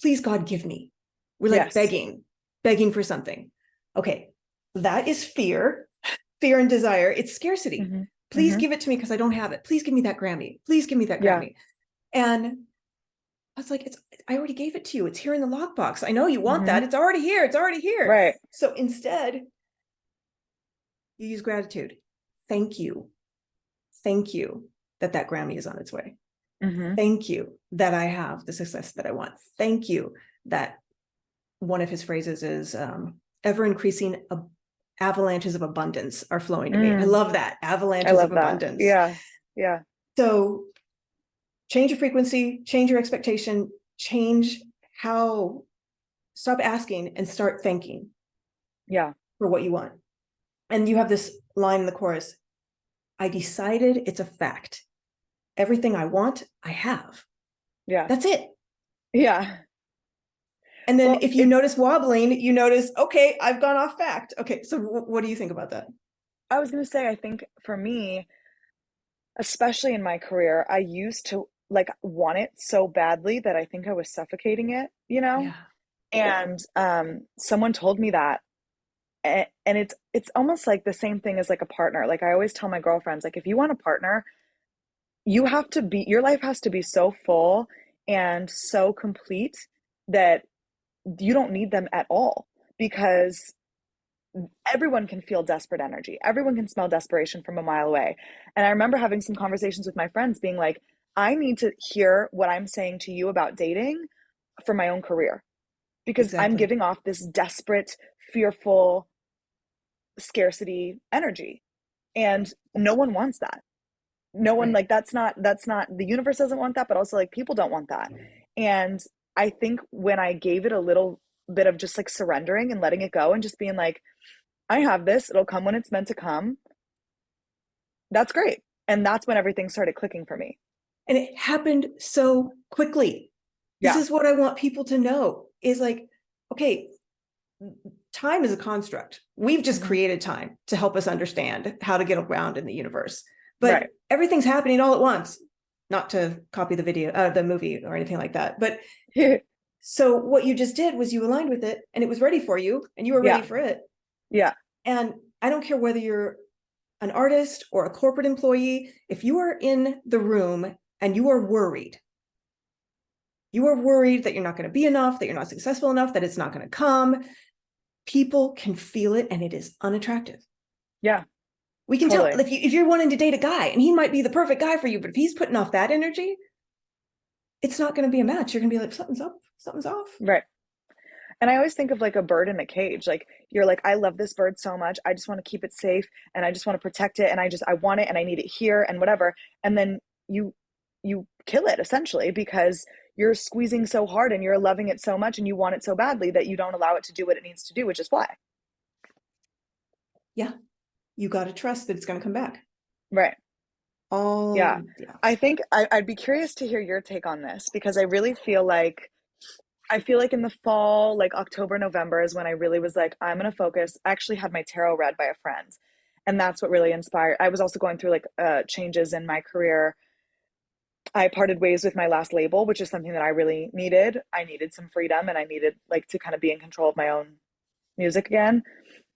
please God, give me. We're like begging for something. Okay, that is fear and desire. It's scarcity. Please give it to me because I don't have it. Please give me that Grammy. Please give me that Grammy. And I was like, I already gave it to you. It's here in the lockbox. I know you want that. It's already here. It's already here. Right. So instead, you use gratitude. thank you. Thank you that Grammy is on its way. Mm-hmm. Thank you that I have the success that I want. Thank you that one of his phrases is ever increasing avalanches of abundance are flowing to me. I love that. I Avalanches of love that. abundance. Yeah. Yeah. So change your frequency, change your expectation, change how, stop asking and start thanking. Yeah. For what you want. And you have this line in the chorus, I decided it's a fact. Everything I want, I have. Yeah. That's it. Yeah. And then Well, if you notice wobbling, you notice, okay, I've gone off fact. Okay, so what do you think about that? I was going to say, I think for me, especially in my career, I used to like want it so badly that I think I was suffocating it, you know? Yeah, And someone told me that. And it's almost like the same thing as like a partner. Like I always tell my girlfriends, like if you want a partner, you have to be, your life has to be so full and so complete that you don't need them at all, because everyone can feel desperate energy. Everyone can smell desperation from a mile away. And I remember having some conversations with my friends being like, I need to hear what I'm saying to you about dating for my own career, because I'm exactly. giving off this desperate, fearful, scarcity energy. And no one wants that. No one, Right. like, that's not the universe doesn't want that, but also like people don't want that. And I think when I gave it a little bit of just like surrendering and letting it go and just being like, I have this, it'll come when it's meant to come, that's great. And that's when everything started clicking for me. And it happened so quickly. This Yeah. is what I want people to know is like, okay, time is a construct. We've just Mm-hmm. created time to help us understand how to get around in the universe. But Right. everything's happening all at once. Not to copy the movie or anything like that. But so what you just did was you aligned with it and it was ready for you and you were ready Yeah. for it. Yeah. And I don't care whether you're an artist or a corporate employee, if you are in the room and you are worried that you're not going to be enough, that you're not successful enough, that it's not going to come, people can feel it and it is unattractive. Yeah. We can tell Totally. if you're wanting to date a guy and he might be the perfect guy for you, but if he's putting off that energy, it's not going to be a match. You're going to be like, something's up, something's off. Right. And I always think of like a bird in a cage. Like you're like, I love this bird so much. I just want to keep it safe and I just want to protect it and I want it and I need it here and whatever. And then you kill it essentially because you're squeezing so hard and you're loving it so much and you want it so badly that you don't allow it to do what it needs to do, which is fly. Yeah. You got to trust that it's going to come back. Right. Yeah. Yeah. I think I'd be curious to hear your take on this because I feel like in the fall, like October, November is when I really was like, I'm going to focus. I actually had my tarot read by a friend. And that's what really inspired. I was also going through like changes in my career. I parted ways with my last label, which is something that I really needed. I needed some freedom and I needed like to kind of be in control of my own music again.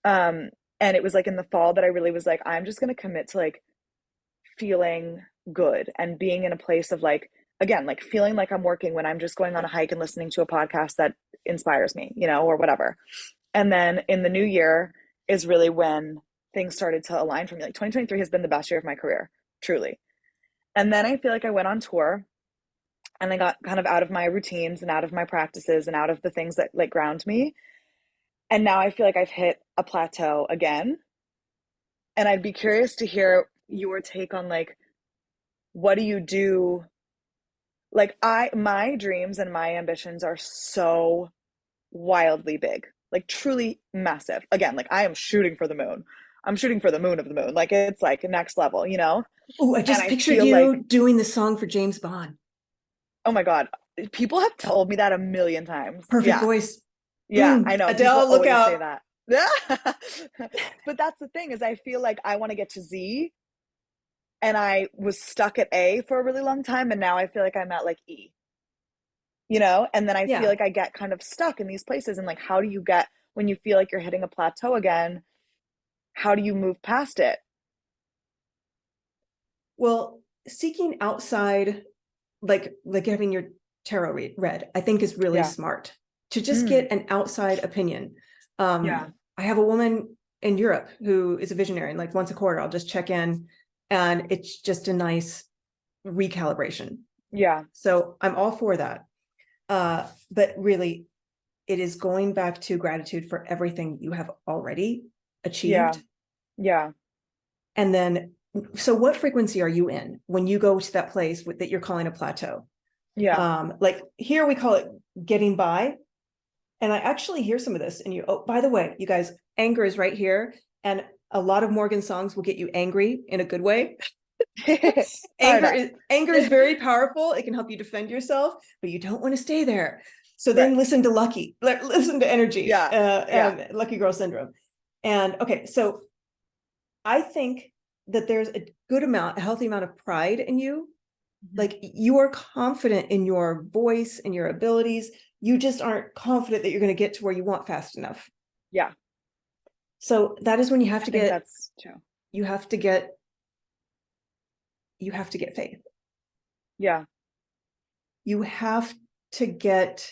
Um, and it was like in the fall that I really was like, I'm just going to commit to like feeling good and being in a place of like, again, like feeling like I'm working when I'm just going on a hike and listening to a podcast that inspires me, you know, or whatever. And then in the new year is really when things started to align for me. Like 2023 has been the best year of my career, truly. And then I feel like I went on tour and I got kind of out of my routines and out of my practices and out of the things that like ground me. And now I feel like I've hit a plateau again. And I'd be curious to hear your take on like, what do you do? Like my dreams and my ambitions are so wildly big, like truly massive. Again, like I am shooting for the moon. I'm shooting for the moon of the moon. Like it's like next level, you know? Oh, I And just I pictured feel like, you doing the song for James Bond. oh my God, people have told me that a million times. Perfect Yeah. voice. Yeah, I know. People Adele, look always say out. that. But that's the thing is I feel like I want to get to Z and I was stuck at A for a really long time and now I feel like I'm at like E. You know, and then I feel Yeah. like I get kind of stuck in these places and like how do you get when you feel like you're hitting a plateau again, how do you move past it? Well, seeking outside, like having your tarot read, I think is really Yeah. smart to just Mm, get an outside opinion. yeah. I have a woman in Europe who is a visionary, and like once a quarter, I'll just check in, and it's just a nice recalibration. Yeah. So I'm all for that. But really, it is going back to gratitude for everything you have already achieved. Yeah. And then, so what frequency are you in when you go to that place that you're calling a plateau? Yeah. Like here we call it getting by. And I actually hear some of this, and oh, by the way, you guys, anger is right here. And a lot of Morgan songs will get you angry in a good way. Anger is very powerful. It can help you defend yourself, but you don't want to stay there. So then listen to listen to Energy, and Lucky Girl Syndrome. And okay, so I think that there's a healthy amount of pride in you. Like you are confident in your voice and your abilities. You just aren't confident that you're going to get to where you want fast enough. Yeah. So that is when you have to get, that's true. You have to get faith. Yeah. You have to get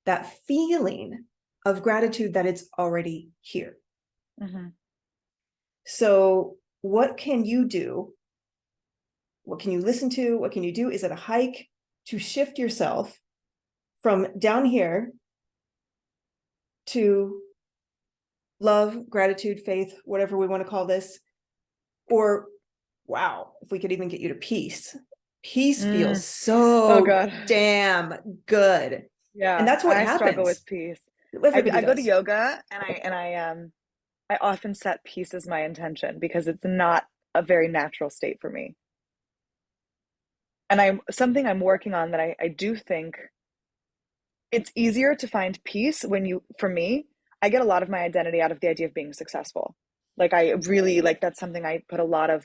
that feeling of gratitude that it's already here. So what can you do? What can you listen to? What can you do? Is it a hike to shift yourself from down here to love, gratitude, faith, whatever we want to call this? Or, wow, if we could even get you to peace. Peace feels so damn good. Yeah. And that's what happens. I struggle with peace. I go to yoga, and I often set peace as my intention because it's not a very natural state for me. And something I'm working on that I do think it's easier to find peace for me, I get a lot of my identity out of the idea of being successful. Like I really, like that's something I put a lot of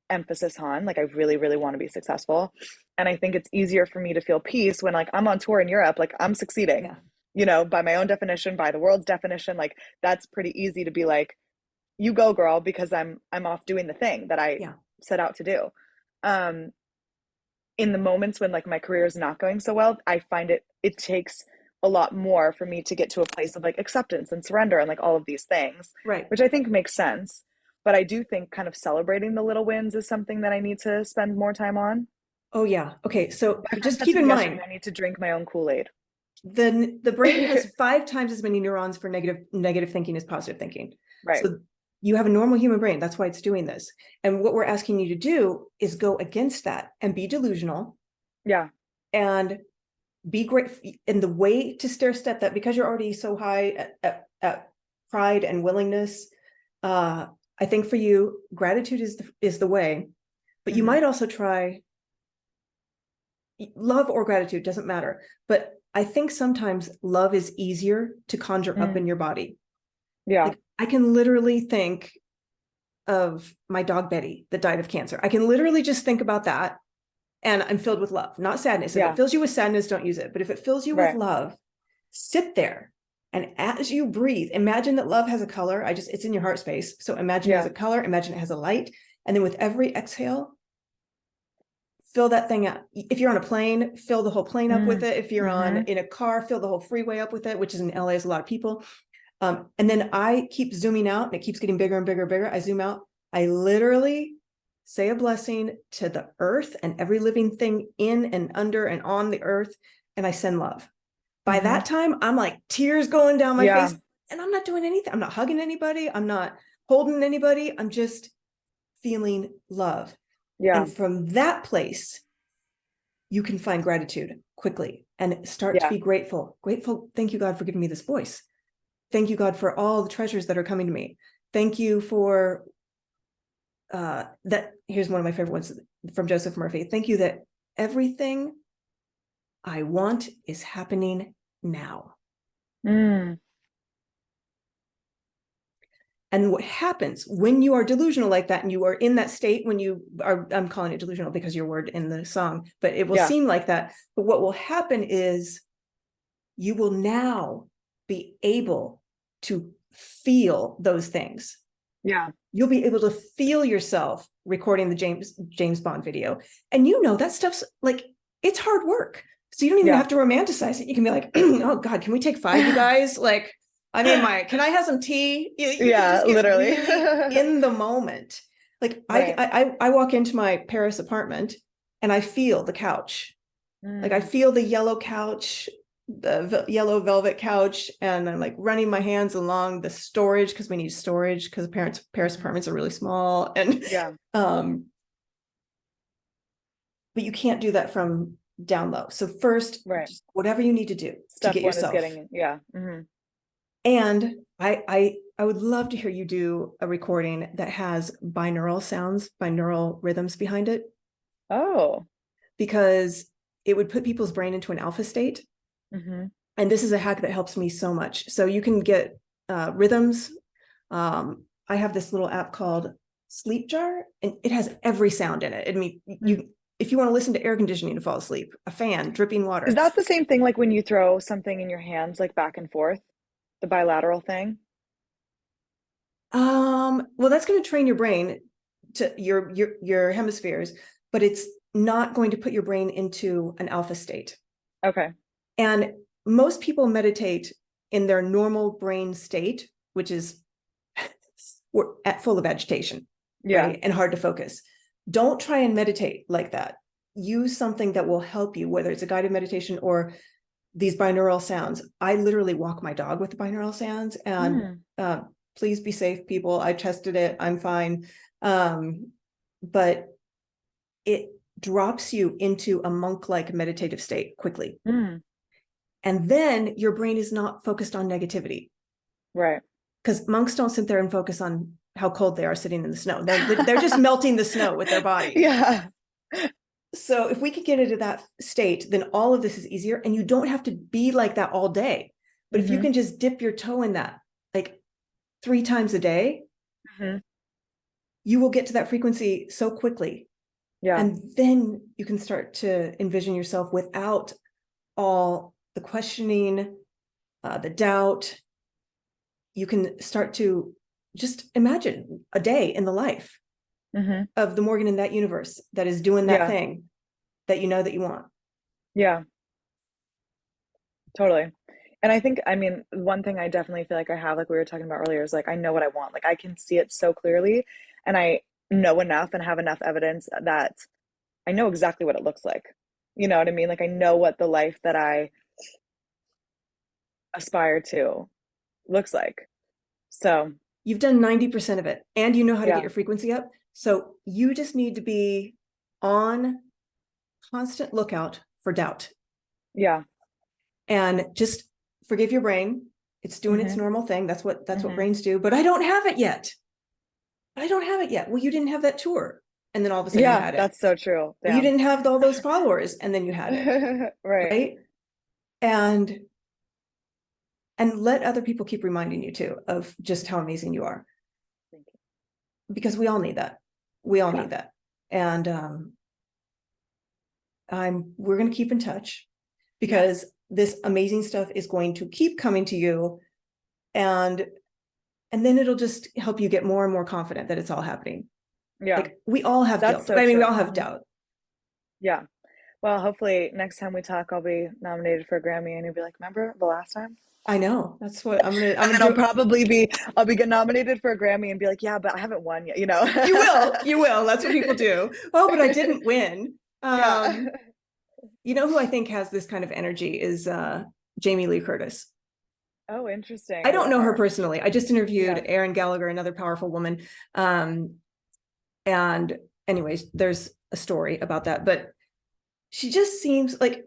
emphasis on. Like I really, really want to be successful. And I think it's easier for me to feel peace when like I'm on tour in Europe, like I'm succeeding, by my own definition, by the world's definition. Like that's pretty easy to be like, you go girl, because I'm off doing the thing that I set out to do. In the moments when like my career is not going so well, I find it takes a lot more for me to get to a place of like acceptance and surrender and like all of these things, which I think makes sense. But I do think kind of celebrating the little wins is something that I need to spend more time on. Oh yeah. Okay. So just keep in mind, I need to drink my own Kool-Aid. The brain has 5 times as many neurons for negative thinking as positive thinking. Right. So you have a normal human brain. That's why it's doing this. And what we're asking you to do is go against that and be delusional. Yeah. And be great. And the way to stair step that, because you're already so high at pride and willingness, I think for you, gratitude is the way. But you might also try love or gratitude, doesn't matter. But I think sometimes love is easier to conjure up in your body. Yeah. Like, I can literally think of my dog Betty that died of cancer. I can literally just think about that, and I'm filled with love, not sadness. If it fills you with sadness, don't use it. But if it fills you with love, sit there. And as you breathe, imagine that love has a color. It's in your heart space. So imagine it has a color, imagine it has a light. And then with every exhale, fill that thing up. If you're on a plane, fill the whole plane up with it. If you're in a car, fill the whole freeway up with it, which is in LA, is a lot of people. And then I keep zooming out, and it keeps getting bigger and bigger and bigger. I zoom out. I literally say a blessing to the earth and every living thing in and under and on the earth. And I send love. By that time, I'm like tears going down my face, and I'm not doing anything. I'm not hugging anybody. I'm not holding anybody. I'm just feeling love. Yeah. And from that place, you can find gratitude quickly and start to be grateful. Grateful. Thank you, God, for giving me this voice. Thank you, God, for all the treasures that are coming to me. Thank you for that. Here's one of my favorite ones from Joseph Murphy. Thank you that everything I want is happening now. And what happens when you are delusional like that, and you are in that state when you are, I'm calling it delusional because your word in the song, but it will seem like that. But what will happen is you will now be able to feel those things. Yeah. You'll be able to feel yourself recording the James Bond video. And that stuff's like, it's hard work. So you don't even have to romanticize it. You can be like, oh God, can we take 5, you guys? Like, I mean, can I have some tea? You can Yeah, just get literally. really in the moment. Like Right. I walk into my Paris apartment and I feel the couch. Like I Mm, feel the yellow couch, the yellow velvet couch, and I'm like running my hands along the storage because we need storage because Paris mhm. apartments are really small. And Yeah, um, but you can't do that from down low. So first, right. just whatever you need to do to Step get one is yourself. getting, yeah. Hmm. And I would love to hear you do a recording that has binaural sounds, binaural rhythms behind it, Oh. because it would put people's brain into an alpha state. Hmm. And this is a hack that helps me so much. So you can get rhythms. I have this little app called Sleep Jar, and it has every sound in it. I mean, you if you want to listen to air conditioning to fall asleep, a fan, dripping Is water. that the same thing like when you throw something in your hands, like back and forth, the bilateral thing? Well, that's going to train your brain to your hemispheres, but it's not going to put your brain into an alpha state. Okay. And most people meditate in their normal brain state, which is full of agitation, Yeah. right? And hard to focus. Don't try and meditate like that. Use something that will help you, whether it's a guided meditation or these binaural sounds. I literally walk my dog with the binaural sounds, and Mm, please be safe, people. I tested it. I'm fine. But it drops you into a monk-like meditative state quickly. mm, And then your brain is not focused on negativity, right. because monks don't sit there and focus on how cold they are sitting in the snow. They're just melting the snow with their body. Yeah. So if we could get into that state, then all of this is easier, and you don't have to be like that all day. But if you Hmm. can just dip your toe in that like 3 times a day, Hmm. you will get to that frequency so quickly. Yeah. And then you can start to envision yourself without all the questioning, the doubt. You can start to just imagine a day in the life Hmm. of the Morgan in that universe that is doing that Yeah. thing that you know that you want. Yeah. Totally. And I think, I mean, one thing I definitely feel like I have, like we were talking about earlier, is like I know what I want. Like I can see it so clearly, and I know enough and have enough evidence that I know exactly what it looks like. You know what I mean? Like I know what the life that I aspire to looks like. So, You've done 90% of it, and you know how to get yeah. your frequency up. So you just need to be on constant lookout for doubt, Yeah. and just forgive your brain. It's doing its Hmm. normal thing. That's what Hmm. brains do. But I don't have it yet. I don't have it yet. Well, you didn't have that tour, and then all of a sudden you Yeah, had it. that's so true. Well, you Damn. didn't have all those followers, and then you had it, Right. right? And let other people keep reminding you too of just how amazing you are, Thank you. because we all need that. We all Yeah. need that. And we're going to keep in touch, because Yes. this amazing stuff is going to keep coming to you, and then it'll just help you get more and more confident that it's all happening. Yeah. Like we all have That's guilt. so I mean, we true. all have Hmm. doubt. Yeah. Well, hopefully next time we talk, I'll be nominated for a Grammy and you'll be like, remember the last time? I know. That's what I'm And gonna then I'll do. probably be, I'll be nominated for a Grammy and be like, yeah, but I haven't won yet, you know? You will. You will. That's what people do. Oh, but I didn't win. Yeah. You know who I think has this kind of energy is Jamie Lee Curtis. Oh, interesting. I Who don't about know her her? personally. I just interviewed Yeah. Erin Gallagher, another powerful woman. Um, and anyways, there's a story about that. But she just seems like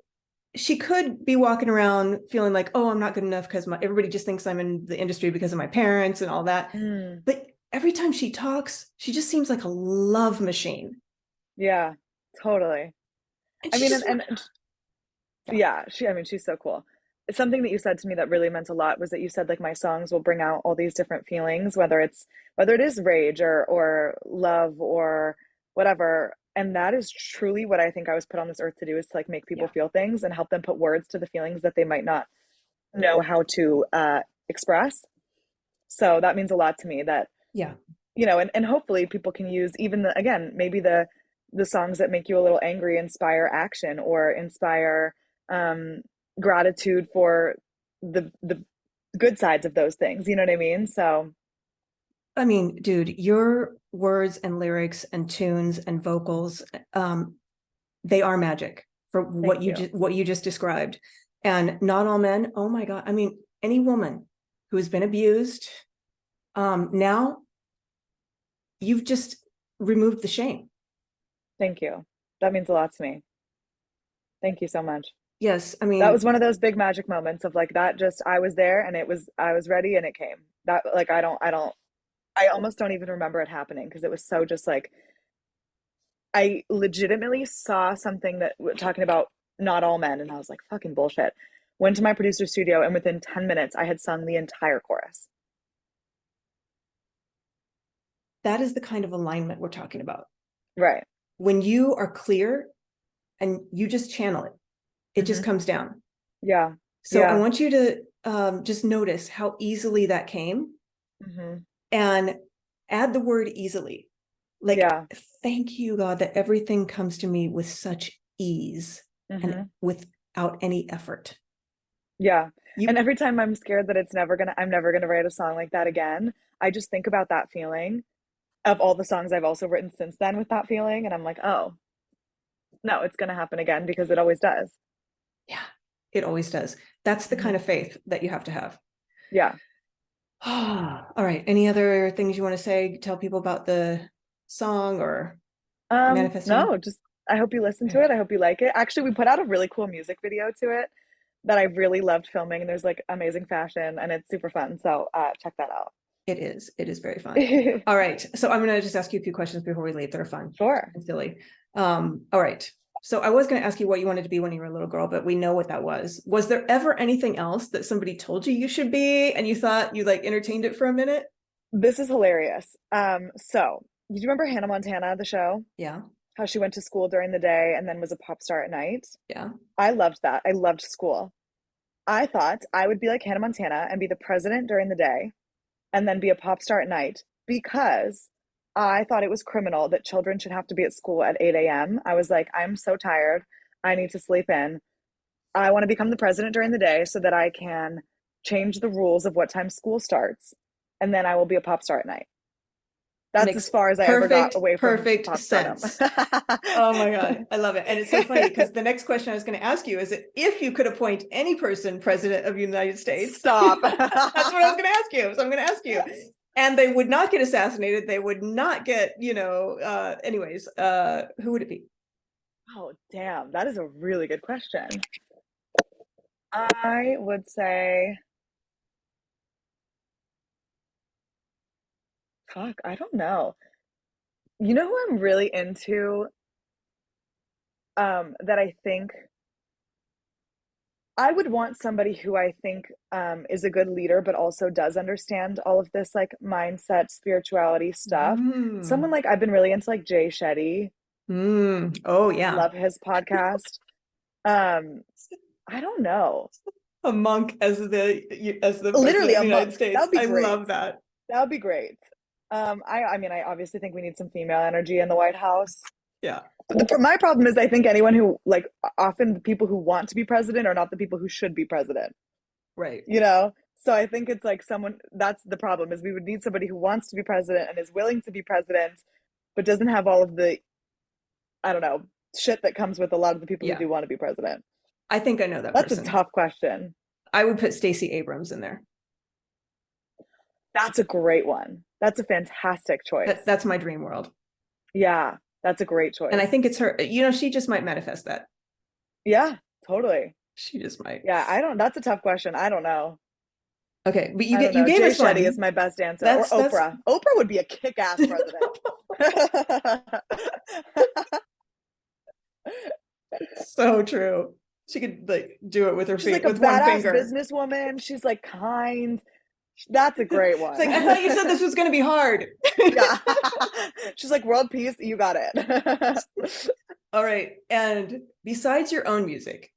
she could be walking around feeling like, oh, I'm not good enough because everybody just thinks I'm in the industry because of my parents and all that. Mm, But every time she talks, she just seems like a love machine. yeah, totally. And I she mean, just, yeah, yeah, I mean, she's so cool. Something that you said to me that really meant a lot was that you said like my songs will bring out all these different feelings, whether it is rage or love or whatever. And that is truly what I think I was put on this earth to do, is to like make people yeah, feel things and help them put words to the feelings that they might not know how to express. So that means a lot to me that, yeah. and hopefully people can use even again, maybe the songs that make you a little angry inspire action or inspire um, gratitude for the good sides of those things. You know what I mean? So I mean, dude, your words and lyrics and tunes and vocals, they are magic for thank you. what you just described. And not all men, oh my God. I mean, any woman who has been abused, now you've just removed the shame. Thank you. That means a lot to me. Thank you so much. Yes, I That was mean, one of those big magic moments of like that just I was there and I was ready and it came. That like I almost don't even remember it happening because it was so just like I legitimately saw something that talking about not all men and I was like fucking bullshit. Went to my producer's studio and within 10 minutes I had sung the entire chorus. that is the kind of alignment we're talking about. Right. When you are clear and you just channel it, it just Hmm. comes down. Yeah. So I Yeah. want you to just notice how easily that came Hmm. and add the word easily. Like, Yeah. thank you, God, that everything comes to me with such ease and Hmm. without any effort. Yeah. And You, every time I'm never gonna write a song like that again, I just think about that feeling of all the songs I've also written since then with that feeling. And I'm like, oh, no, it's gonna happen again because it always does. yeah, it always does. That's the kind Hmm. of faith that you have to have. Yeah. All right. Any other things you want to say? Tell people about the song or manifesting? No, just I hope you listen to it. I hope you like it. Actually, we put out a really cool music video to it that I really loved filming, and there's like amazing fashion and it's super fun. So check that out. It is. It is very fun. All right. So I'm going to just ask you a few questions before we leave that are fun Sure. and silly. All right. So I was going to ask you what you wanted to be when you were a little girl, but we know what that was. Was there ever anything else that somebody told you you should be and you thought you like entertained it for a minute? This is hilarious. So did you remember Hannah Montana, the show? Yeah. How she went to school during the day and then was a pop star at night? Yeah. I loved that. I loved school. I thought I would be like Hannah Montana and be the president during the day and then be a pop star at night because I thought it was criminal that children should have to be at school at 8 a.m. I was like, I'm so tired. I need to sleep in. I want to become the president during the day so that I can change the rules of what time school starts. And then I will be a pop star at night. That's as Makes far as I ever got perfect, away from perfect pop stardom. sense. Oh my God. I love it. And it's so funny because the next question I was going to ask you is that if you could appoint any person president of the United States, Stop. that's what I was going to ask you. So I'm going to ask you. And they would not get assassinated. They would not get, anyways, who would it be? Oh, damn. That is a really good question. I would say, fuck, I don't know. You know who I'm really into? That I think I would want somebody who I think is a good leader, but also does understand all of this like mindset, spirituality stuff. Someone Mm. like I've been really into like Jay Shetty. Mm. Oh, yeah. Love his podcast. Um, I don't know. A monk as the president Literally of a the United monk. That States. would be I great. love that. That would be great. I mean, I obviously think we need some female energy in the White House. Yeah. My problem is I think anyone who like often the people who want to be president are not the people who should be president, Right. you know? So I think it's like someone that's the problem is we would need somebody who wants to be president and is willing to be president, but doesn't have all of the, I don't know, shit that comes with a lot of the people who Yeah. do want to be president. I think I know that That's a person. tough question. I would put Stacey Abrams in there. That's a great one. That's a fantastic choice. That's my dream world. Yeah, that's a great And I choice. think it's her, she just might manifest that. Yeah, totally. She just might. Yeah, I don't, that's a tough question. I don't know. Okay, but I don't you know. gave Jay us Shetty is one. my best answer. Or That's Oprah. Oprah would be a kick-ass president. so true. She could like do it with her She's like feet a with one badass finger. businesswoman. She's like kind. That's a great It's one. like, I thought you said this was going to be hard. Yeah. She's like world peace. You got it. All right. And besides your own music,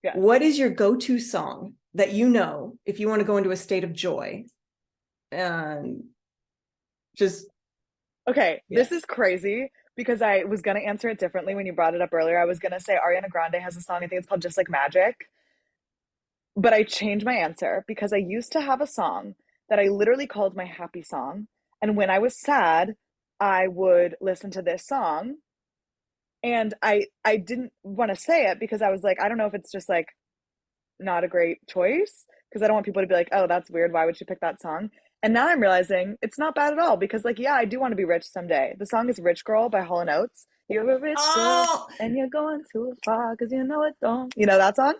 Yes. what is your go-to song that if you want to go into a state of joy and just, Okay, yeah. this is crazy because I was gonna answer it differently when you brought it up earlier. I was gonna say Ariana Grande has a song, I think it's called Just Like Magic. But I changed my answer because I used to have a song that I literally called my happy song. And when I was sad, I would listen to this song. And I didn't want to say it because I was like, I don't know if it's just like not a great choice because I don't want people to be like, oh, that's weird. Why would she pick that song? And now I'm realizing it's not bad at all because, like, yeah, I do want to be rich someday. The song is Rich Girl by Hall & Oates. You're a rich girl Oh, and you're going too far because you know it don't. You know that song?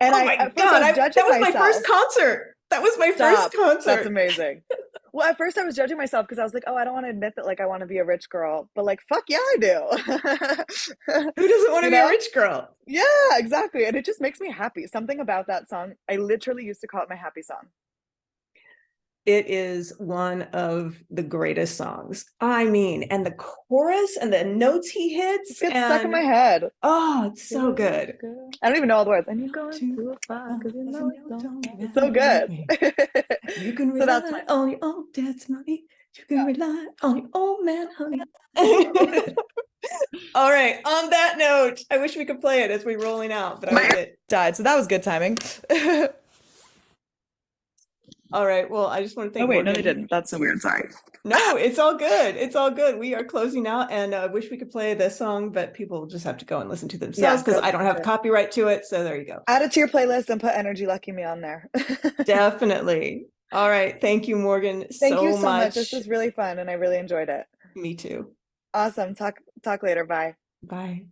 And oh I, my at first, I God. was That judging was my first myself. concert. That was my first Stop. That's concert. amazing. Well, at first I was judging myself because I was like, oh, I don't want to admit that like I want to be a rich girl, but like fuck yeah, I do. Who doesn't want to You be a know? rich girl? Yeah, exactly. And it just makes me happy. Something about that song. I literally used to call it my happy song. It is one of the greatest songs. I mean, and the chorus and the notes he It hits, just gets stuck in and my head. oh, it's so good. I don't even know all the words. And you're going Too too far far, because you 'cause know you it know it don't. don't It's so matter with good. me. You can So that's rely my on your old dad's money. You can rely on your old man, honey. All right. On that note, I wish we could play it as we're rolling out, but my died. So that was good timing. all right. Well, I just want to Oh thank wait, no, they Morgan. didn't. That's so weird. Sorry. No, it's all good. It's all good. We are closing out, and I wish we could play this song, but people just have to go and listen to themselves Yeah, because go I don't listen have to it. copyright to it. So there you go. Add it to your playlist and put Energy Lucky Me on there. Definitely. All right. Thank you, Morgan, Thank you so so much. This much. was really fun and I really enjoyed it. Me too. Awesome. Talk later. Bye. Bye.